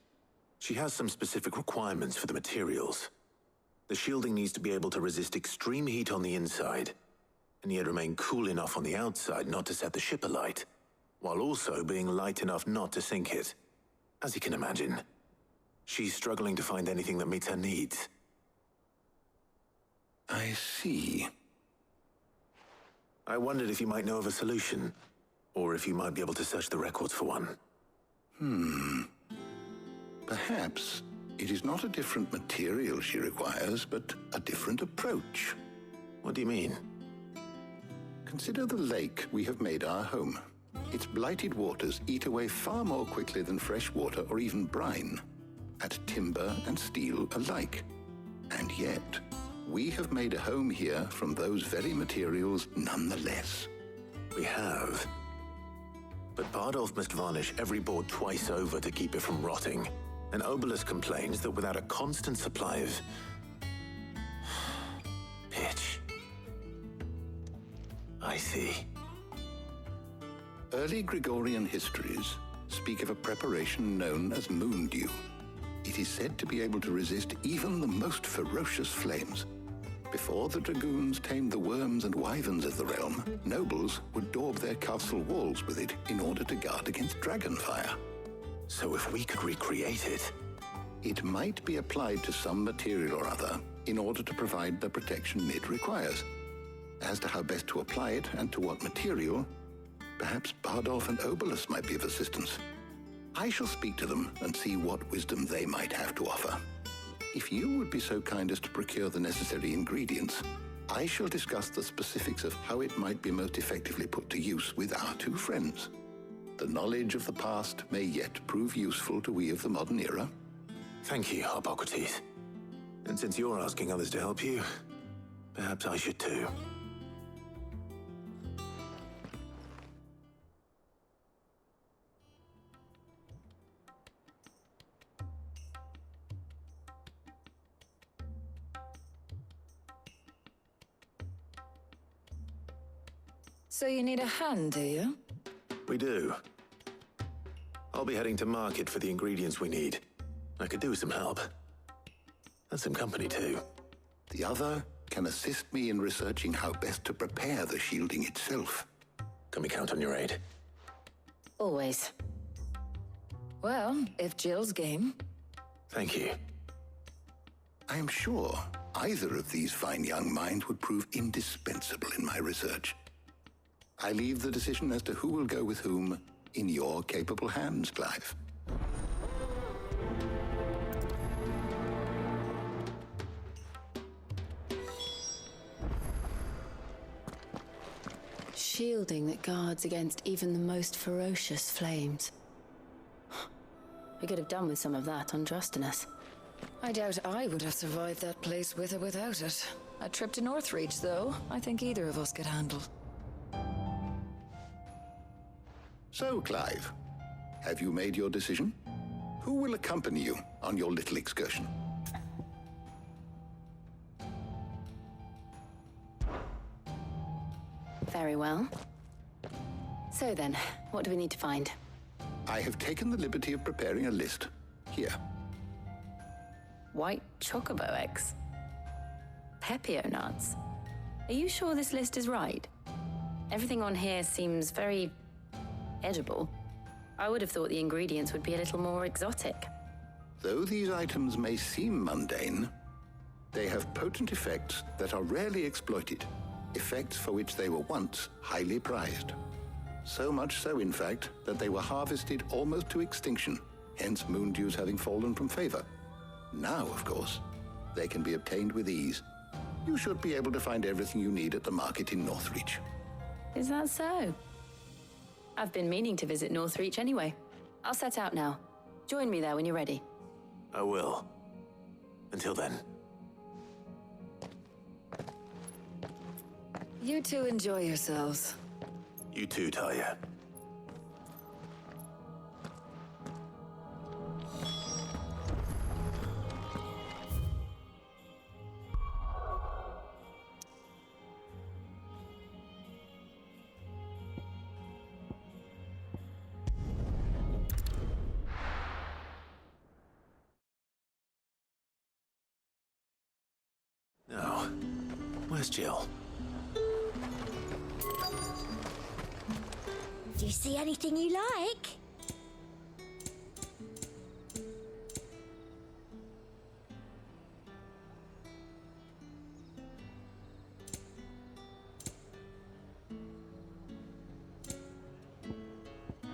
She has some specific requirements for the materials. The shielding needs to be able to resist extreme heat on the inside, and yet remain cool enough on the outside not to set the ship alight, while also being light enough not to sink it. As you can imagine, she's struggling to find anything that meets her needs. I see. I wondered if you might know of a solution, or if you might be able to search the records for one. Perhaps it is not a different material she requires, but a different approach. What do you mean? Consider the lake we have made our home. Its blighted waters eat away far more quickly than fresh water or even brine, at timber and steel alike. And yet, we have made a home here from those very materials nonetheless. We have. But Bardolph must varnish every board twice over to keep it from rotting. And Obelus complains that without a constant supply of pitch. I see. Early Gregorian histories speak of a preparation known as moon dew. It is said to be able to resist even the most ferocious flames. Before the dragoons tamed the worms and wyverns of the realm, nobles would daub their castle walls with it in order to guard against dragon fire. So if we could recreate it... It might be applied to some material or other in order to provide the protection Mid requires. As to how best to apply it and to what material, perhaps Bardolph and Obelus might be of assistance. I shall speak to them and see what wisdom they might have to offer. If you would be so kind as to procure the necessary ingredients, I shall discuss the specifics of how it might be most effectively put to use with our two friends. The knowledge of the past may yet prove useful to we of the modern era. Thank you, Hippocrates. And since you're asking others to help you, Perhaps I should too. So you need a hand, do you? We do. I'll be heading to market for the ingredients we need. I could do with some help. And some company too. The other can assist me in researching how best to prepare the shielding itself. Can we count on your aid? Always. Well, if Jill's game. Thank you. I am sure either of these fine young minds would prove indispensable in my research. I leave the decision as to who will go with whom in your capable hands, Clive. Shielding that guards against even the most ferocious flames. We could have done with some of that on Drustinus. I doubt I would have survived that place with or without it. A trip to Northreach, though, I think either of us could handle. So, Clive, have you made your decision? Who will accompany you on your little excursion? Very well. So then, what do we need to find? I have taken the liberty of preparing a list. Here. White chocobo eggs. Pepio nuts. Are you sure this list is right? Everything on here seems very edible. I would have thought the ingredients would be a little more exotic. Though these items may seem mundane, they have potent effects that are rarely exploited, effects for which they were once highly prized. So much so, in fact, that they were harvested almost to extinction, hence moon dews having fallen from favor. Now, of course, they can be obtained with ease. You should be able to find everything you need at the market in Northreach. Is that so? I've been meaning to visit Northreach anyway. I'll set out now. Join me there when you're ready. I will. Until then. You two enjoy yourselves. You too, Talia. Now, where's Jill? Do you see anything you like?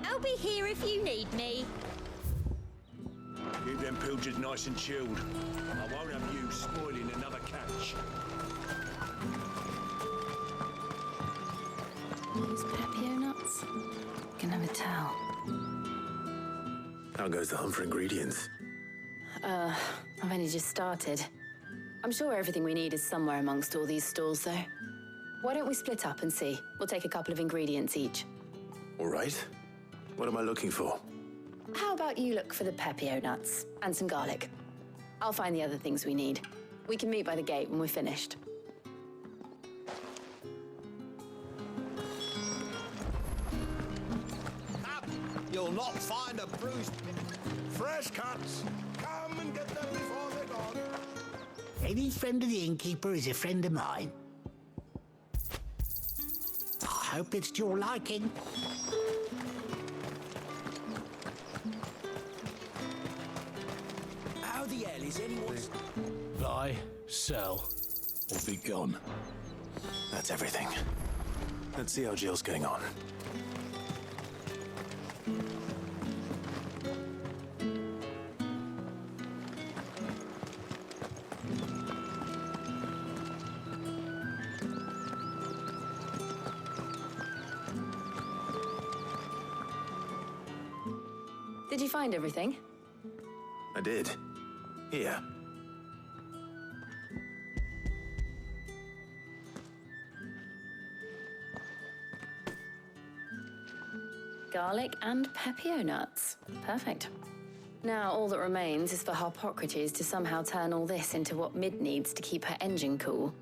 I'll be here if you need me. Keep them pilgers nice and chilled. I won't have you spoiling another catch. These Pepio nuts? Can never tell. How goes the hunt for ingredients? I've only just started. I'm sure everything we need is somewhere amongst all these stalls, though. Why don't we split up and see? We'll take a couple of ingredients each. All right. What am I looking for? How about you look for the Pepio nuts and some garlic? I'll find the other things we need. We can meet by the gate when we're finished. You'll not find a bruised... Fresh cuts! Come and get them before they're gone. Any friend of the innkeeper is a friend of mine. I hope it's to your liking. How the hell is anyone... Buy, sell, or be gone. That's everything. Let's see how Jill's getting on. Did you find everything? I did. Here. garlic, and pepio nuts. Perfect. Now all that remains is for Harpocrates to somehow turn all this into what Mid needs to keep her engine cool.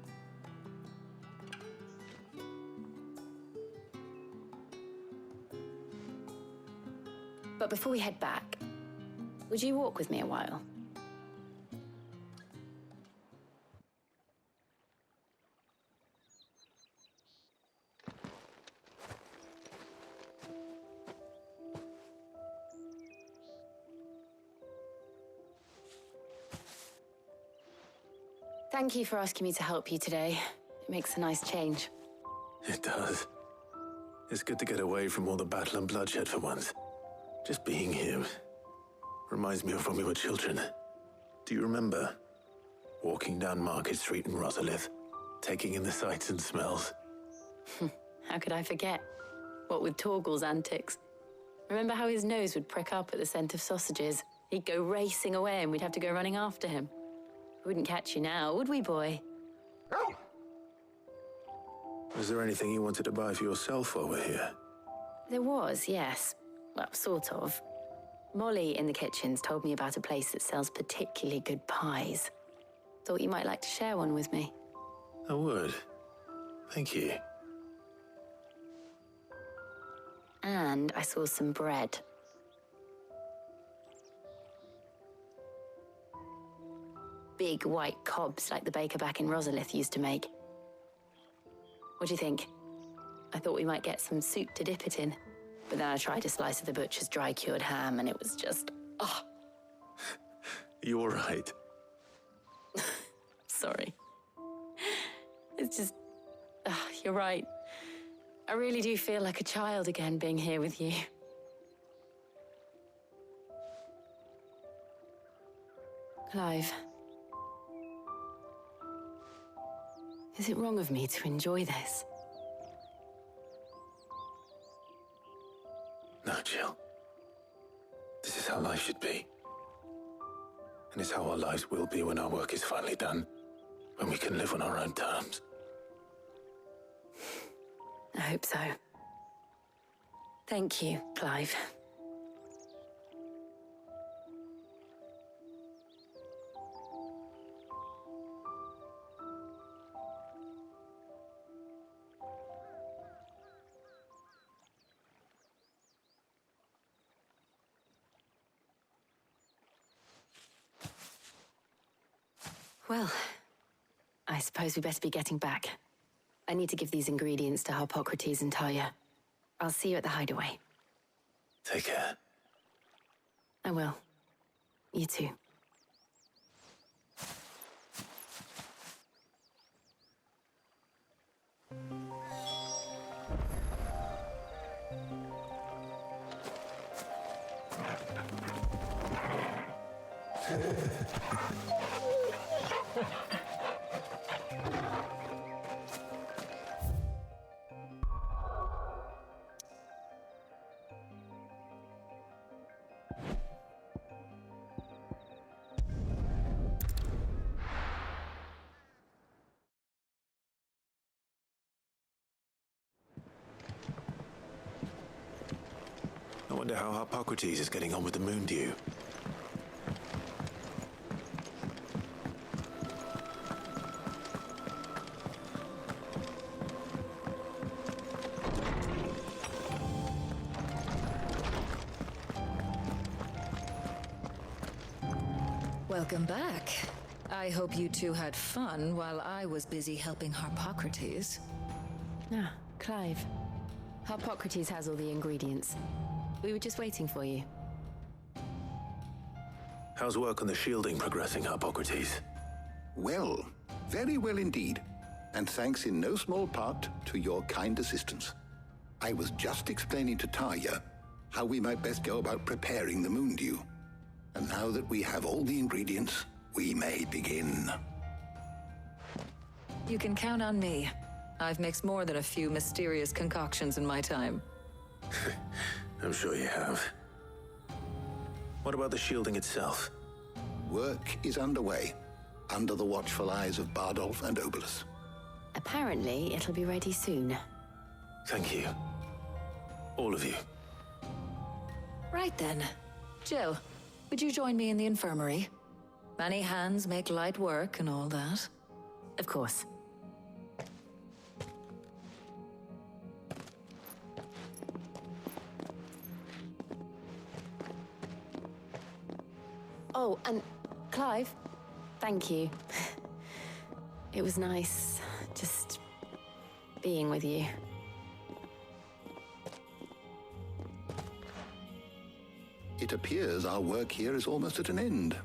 But before we head back, would you walk with me a while? Thank you for asking me to help you today. It makes a nice change. It does. It's good to get away from all the battle and bloodshed for once. Just being here reminds me of when we were children. Do you remember? Walking down Market Street in Rosalith, taking in the sights and smells. How could I forget? What with Torgal's antics. Remember how his nose would prick up at the scent of sausages? He'd go racing away and we'd have to go running after him. We wouldn't catch you now, would we, boy? Was there anything you wanted to buy for yourself while we're here? There was, yes. Well, sort of. Molly in the kitchens told me about a place that sells particularly good pies. Thought you might like to share one with me. I would. Thank you. And I saw some bread. Big white cobs like the baker back in Rosalith used to make. What do you think? I thought we might get some soup to dip it in. But then I tried a slice of the butcher's dry-cured ham and it was just... oh. You all right? Sorry. It's just... you're right. I really do feel like a child again being here with you. Clive. Is it wrong of me to enjoy this? No, Jill. This is how life should be. And it's how our lives will be when our work is finally done. When we can live on our own terms. I hope so. Thank you, Clive. Well, I suppose we better be getting back. I need to give these ingredients to Harpocrates and Talia. I'll see you at the hideaway. Take care. I will. You too. I wonder how Harpocrates is getting on with the moon dew. Welcome back. I hope you two had fun while I was busy helping Harpocrates. Ah, Clive. Harpocrates has all the ingredients. We were just waiting for you. How's work on the shielding progressing, Harpocrates? Well, very well indeed. And thanks in no small part to your kind assistance. I was just explaining to Talia how we might best go about preparing the moon dew. And now that we have all the ingredients, we may begin. You can count on me. I've mixed more than a few mysterious concoctions in my time. I'm sure you have. What about the shielding itself? Work is underway, under the watchful eyes of Bardolph and Obolus. Apparently, it'll be ready soon. Thank you. All of you. Right then. Jill, would you join me in the infirmary? Many hands make light work and all that. Of course. Oh, and Clive, thank you. It was nice just being with you. It appears our work here is almost at an end.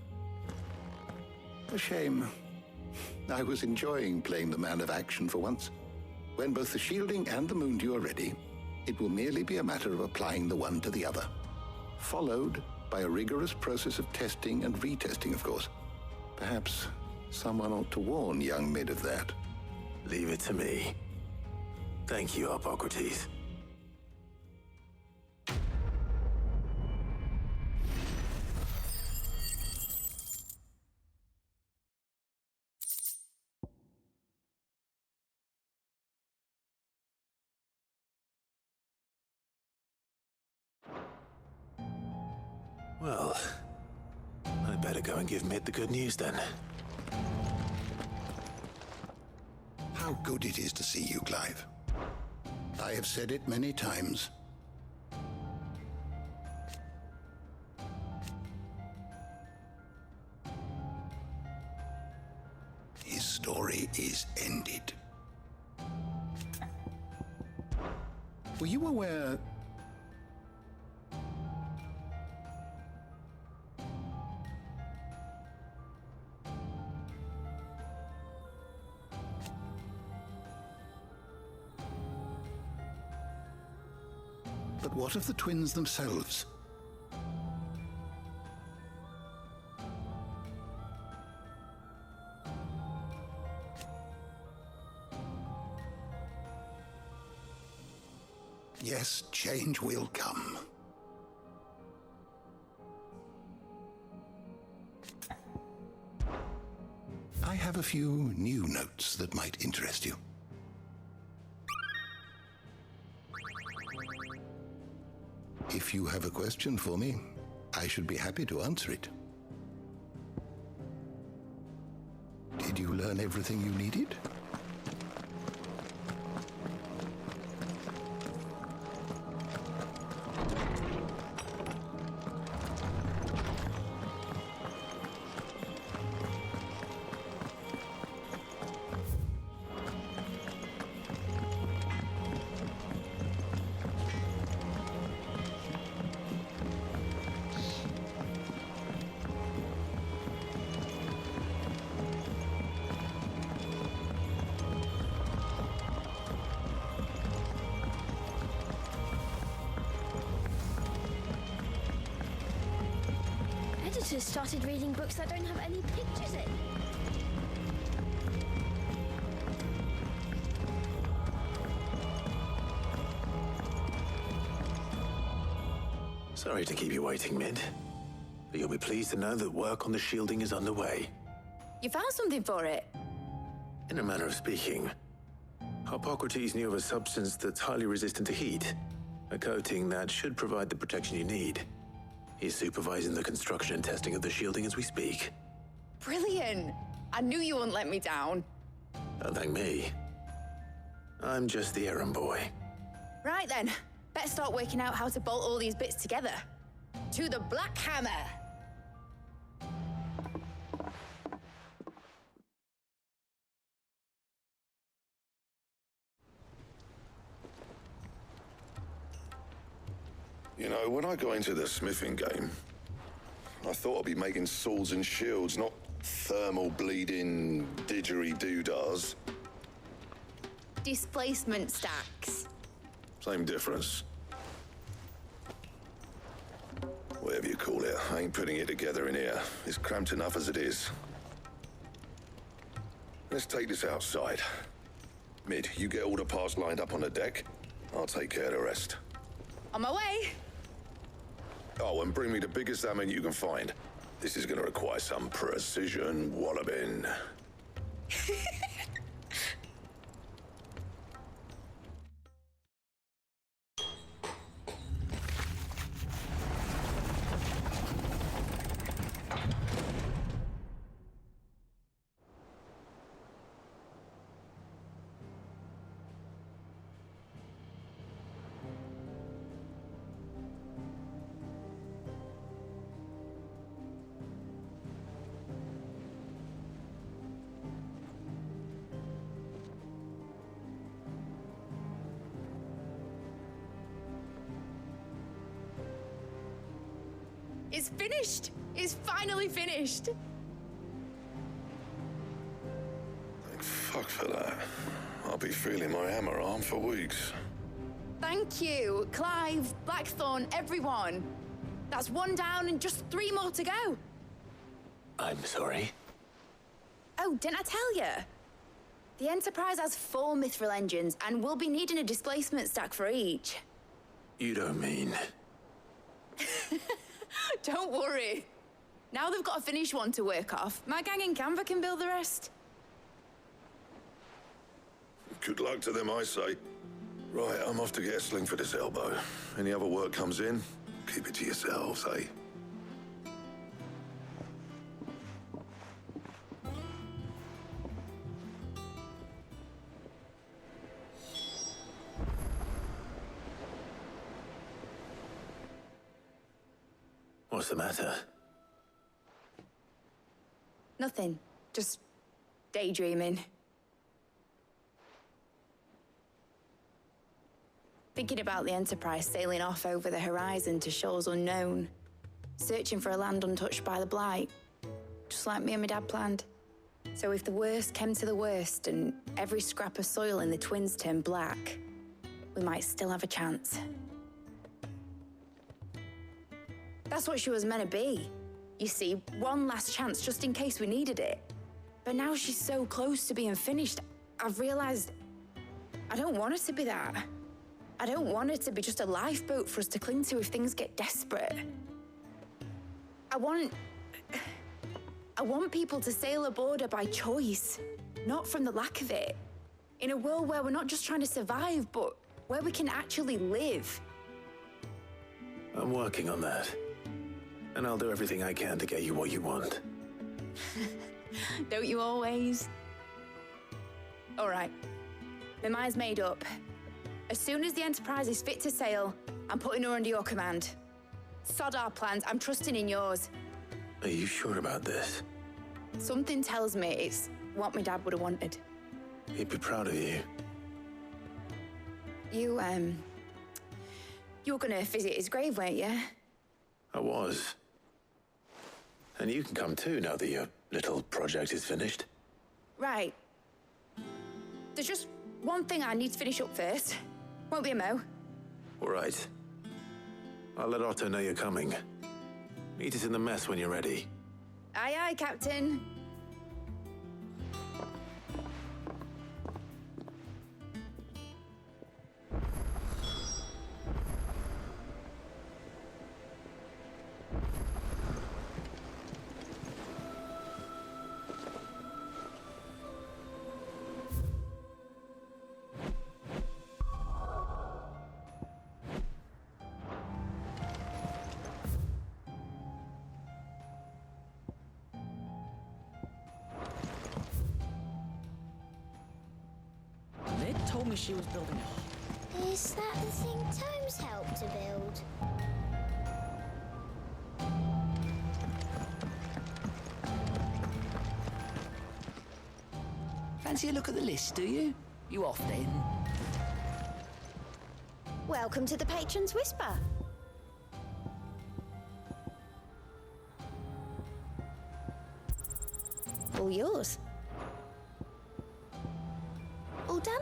A shame. I was enjoying playing the man of action for once. When both the shielding and the moondew are ready, it will merely be a matter of applying the one to the other. Followed by a rigorous process of testing and retesting, of course. Perhaps someone ought to warn young Mid of that. Leave it to me. Thank you, Hippocrates. Well, I better go and give Mid the good news then. How good it is to see you, Clive. I have said it many times. His story is ended. Were you aware... But what of the twins themselves? Yes, change will come. I have a few new notes that might interest you. If you have a question for me, I should be happy to answer it. Did you learn everything you needed? Editors started reading books that don't have any pictures in. Sorry to keep you waiting, Mid. But you'll be pleased to know that work on the shielding is underway. You found something for it? In a manner of speaking, Hippocrates knew of a substance that's highly resistant to heat. A coating that should provide the protection you need. He's supervising the construction and testing of the shielding as we speak. Brilliant! I knew you wouldn't let me down. Don't thank me. I'm just the errand boy. Right then, better start working out how to bolt all these bits together. To the Black Hammer! You know, when I got into the smithing game, I thought I'd be making swords and shields, not thermal bleeding didgeridoo-dahs. Displacement stacks. Same difference. Whatever you call it, I ain't putting it together in here. It's cramped enough as it is. Let's take this outside. Mid, you get all the parts lined up on the deck. I'll take care of the rest. On my way! Oh, and bring me the biggest salmon you can find. This is gonna require some precision walloping. It's finished! It's finally finished! Thank fuck for that. I'll be feeling my hammer arm for weeks. Thank you, Clive, Blackthorn, everyone. That's one down and just 3 more to go. I'm sorry. Oh, didn't I tell you? The Enterprise has 4 mithril engines, and we'll be needing a displacement stack for each. You don't mean... Don't worry. Now they've got a finished one to work off. My gang in Canva can build the rest. Good luck to them, I say. Right, I'm off to get a sling for this elbow. Any other work comes in, keep it to yourselves, eh? What's the matter? Nothing. Just daydreaming. Thinking about the Enterprise sailing off over the horizon to shores unknown, searching for a land untouched by the Blight, just like me and my dad planned. So if the worst came to the worst and every scrap of soil in the Twins turned black, we might still have a chance. That's what she was meant to be. You see, one last chance just in case we needed it. But now she's so close to being finished, I've realized I don't want her to be that. I don't want her to be just a lifeboat for us to cling to if things get desperate. I want people to sail aboard her by choice, not from the lack of it. In a world where we're not just trying to survive, but where we can actually live. I'm working on that. And I'll do everything I can to get you what you want. Don't you always? All right. My mind's made up. As soon as the Enterprise is fit to sail, I'm putting her under your command. Sod our plans, I'm trusting in yours. Are you sure about this? Something tells me it's what my dad would have wanted. He'd be proud of you. You were gonna visit his grave, weren't you? I was. And you can come too now that your little project is finished. Right. There's just one thing I need to finish up first. Won't be a mo. All right. I'll let Otto know you're coming. Meet us in the mess when you're ready. Aye, aye, Captain. Told me she was building it. Is that the thing Tomes helped to build? Fancy a look at the list, do you? You off then? Welcome to the Patron's Whisper. All yours. All done?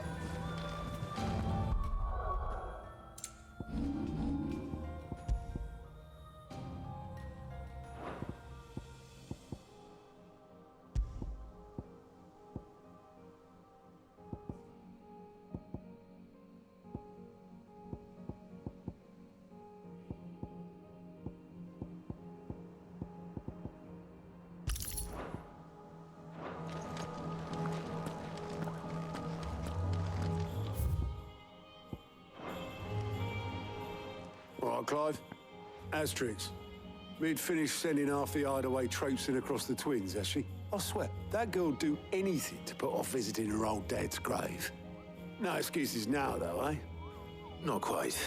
All right, Clive. Asterix. We'd finished sending half the HIDEAWAY traipsing across the Twins, has she? I swear, that girl'd do anything to put off visiting her old dad's grave. No excuses now, though, eh? Not quite.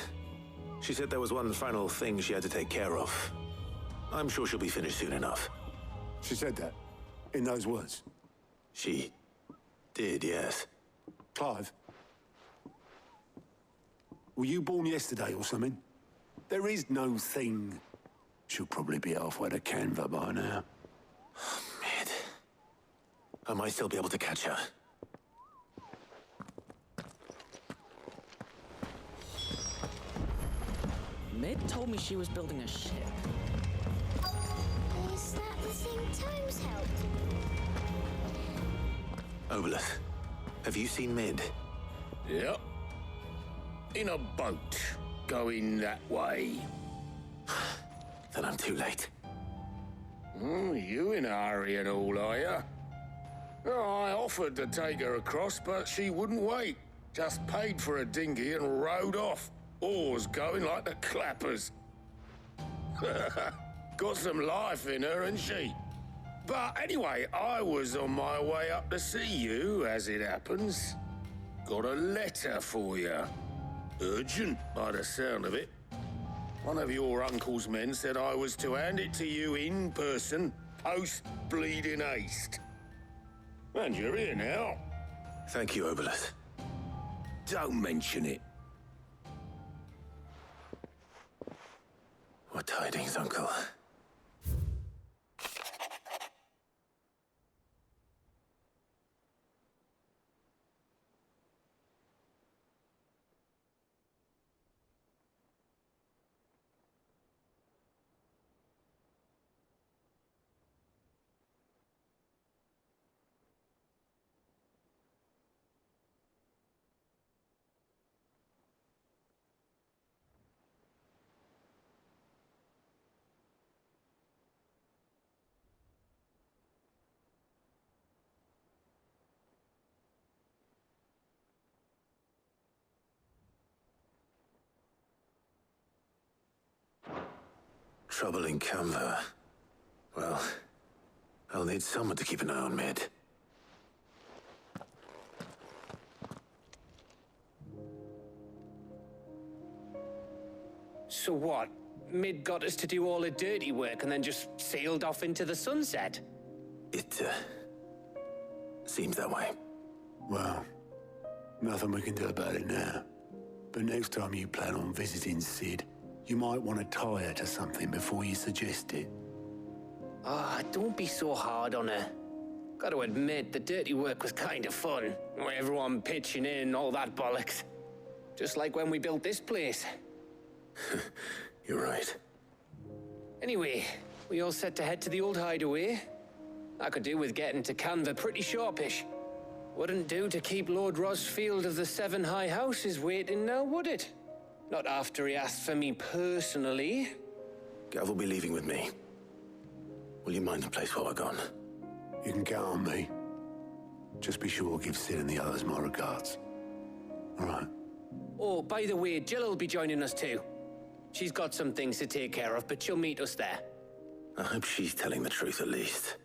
She said there was one final thing she had to take care of. I'm sure she'll be finished soon enough. She said that? In those words? She did, yes. Clive? Were you born yesterday or something? There is no thing. She'll probably be halfway to Canva by now. Mid. I might still be able to catch her. Mid told me she was building a ship. Is that the thing Tomes helped? Obolus, have you seen Mid? Yep. In a boat, going that way. Then I'm too late. You in a hurry and all, are you? Oh, I offered to take her across, but she wouldn't wait. Just paid for a dinghy and rowed off. Oars going like the clappers. Got some life in her, ain't she? But anyway, I was on my way up to see you, as it happens. Got a letter for you. Urgent, by the sound of it. One of your uncle's men said I was to hand it to you in person, post-bleeding haste. And you're here now. Thank you, Obolus. Don't mention it. What tidings, Uncle? Trouble in Canva. Well, I'll need someone to keep an eye on Mid. So what? Mid got us to do all the dirty work and then just sailed off into the sunset? It, seems that way. Well, nothing we can do about it now. But next time you plan on visiting Sid, you might want to tie her to something before you suggest it. Ah, don't be so hard on her. Got to admit, the dirty work was kind of fun. Everyone pitching in, all that bollocks. Just like when we built this place. You're right. Anyway, we all set to head to the old hideaway. I could do with getting to Canva pretty sharpish. Wouldn't do to keep Lord Rosfield of the Seven High Houses waiting now, would it? Not after he asked for me personally. Gav will be leaving with me. Will you mind the place while we're gone? You can count on me. Just be sure to give Sid and the others my regards. All right. Oh, by the way, Jill will be joining us too. She's got some things to take care of, but she'll meet us there. I hope she's telling the truth at least.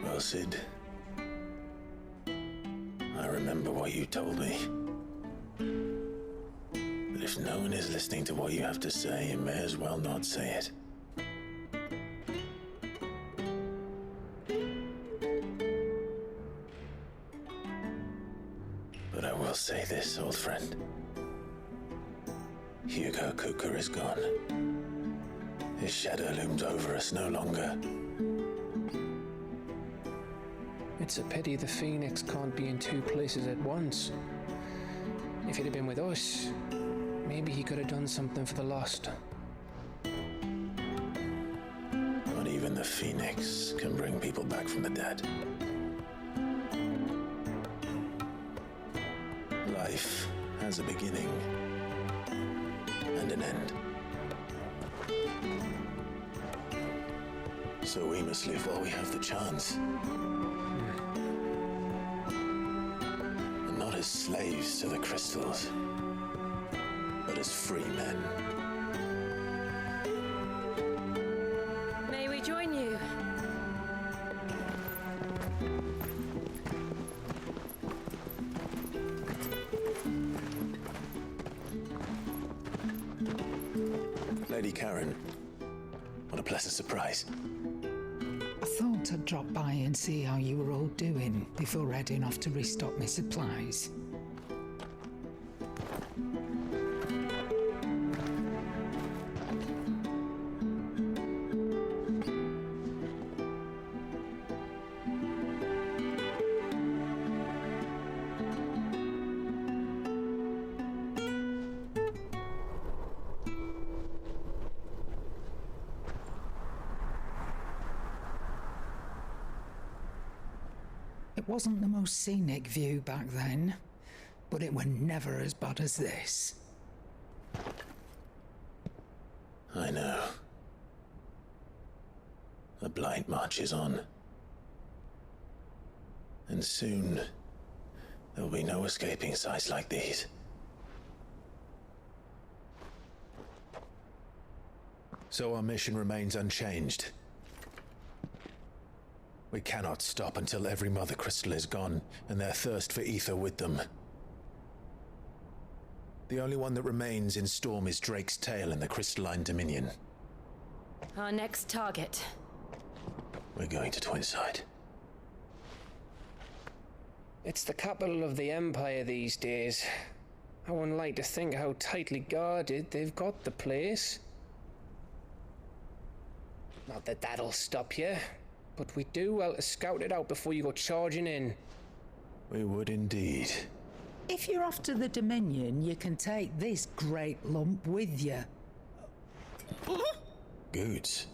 Well, Sid, I remember what you told me. But if no one is listening to what you have to say, you may as well not say it. But I will say this, old friend. Hugo Cooker is gone. His shadow looms over us no longer. It's a pity the Phoenix can't be in two places at once. If he'd have been with us, maybe he could have done something for the lost. Not even the Phoenix can bring people back from the dead. life has a beginning and an end. So we must live while we have the chance. And not as slaves to the crystals, but as free men. May we join you? Lady Karen, what a pleasant surprise. I thought I'd drop by and see how you were all doing before heading off to restock my supplies. It wasn't the most scenic view back then, but it were never as bad as this. I know. The blight marches on. And soon, there'll be no escaping sights like these. So our mission remains unchanged. We cannot stop until every Mother Crystal is gone, and their thirst for ether with them. The only one that remains in Storm is Drake's tail in the Crystalline Dominion. Our next target. We're going to Twinside. It's the capital of the Empire these days. I wouldn't like to think how tightly guarded they've got the place. Not that that'll stop you, but we do well to scout it out before you go charging in. We would indeed. If you're off to the Dominion, you can take this great lump with you. Goods.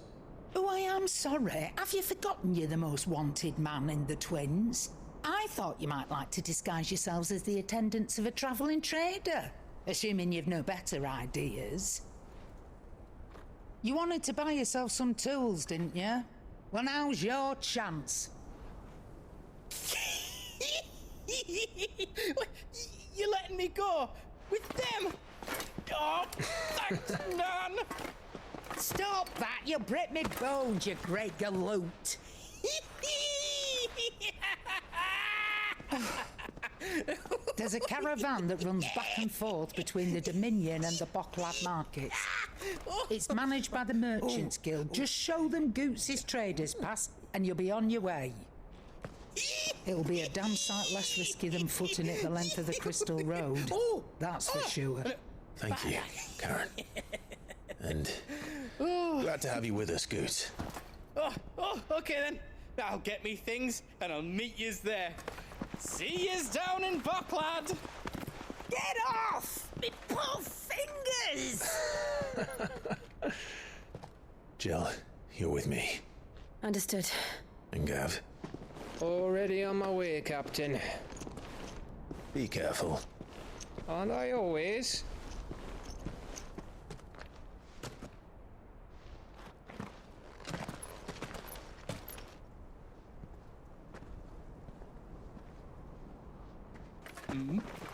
Oh, I am sorry. Have you forgotten you're the most wanted man in the Twins? I thought you might like to disguise yourselves as the attendants of a travelling trader, assuming you've no better ideas. You wanted to buy yourself some tools, didn't you? Well, now's your chance. You're letting me go with them? Oh, thanks, Nan. Stop that! You'll break me bones, you great galoot. There's a caravan that runs back and forth between the Dominion and the Bocklad markets. It's managed by the Merchants Guild. Just show them Goots' traders pass and you'll be on your way. It'll be a damn sight less risky than footing it the length of the Crystal Road. That's for sure. Thank you, Karen. And glad to have you with us, Goots. Okay then. I'll get me things and I'll meet yous there. See yous down in Bocklad. Get off! Me poor fingers! Jill, you're with me. Understood. And Gav. Already on my way, Captain. Be careful. Aren't I always?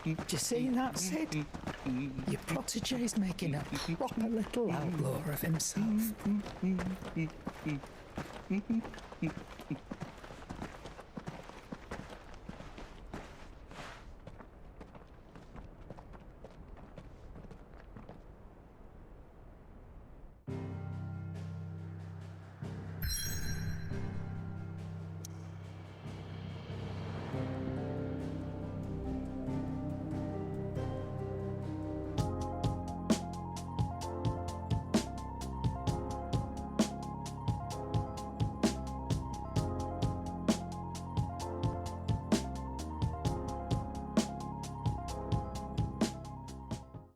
Do you see that, Sid? Your protege's making a proper little outlaw of himself.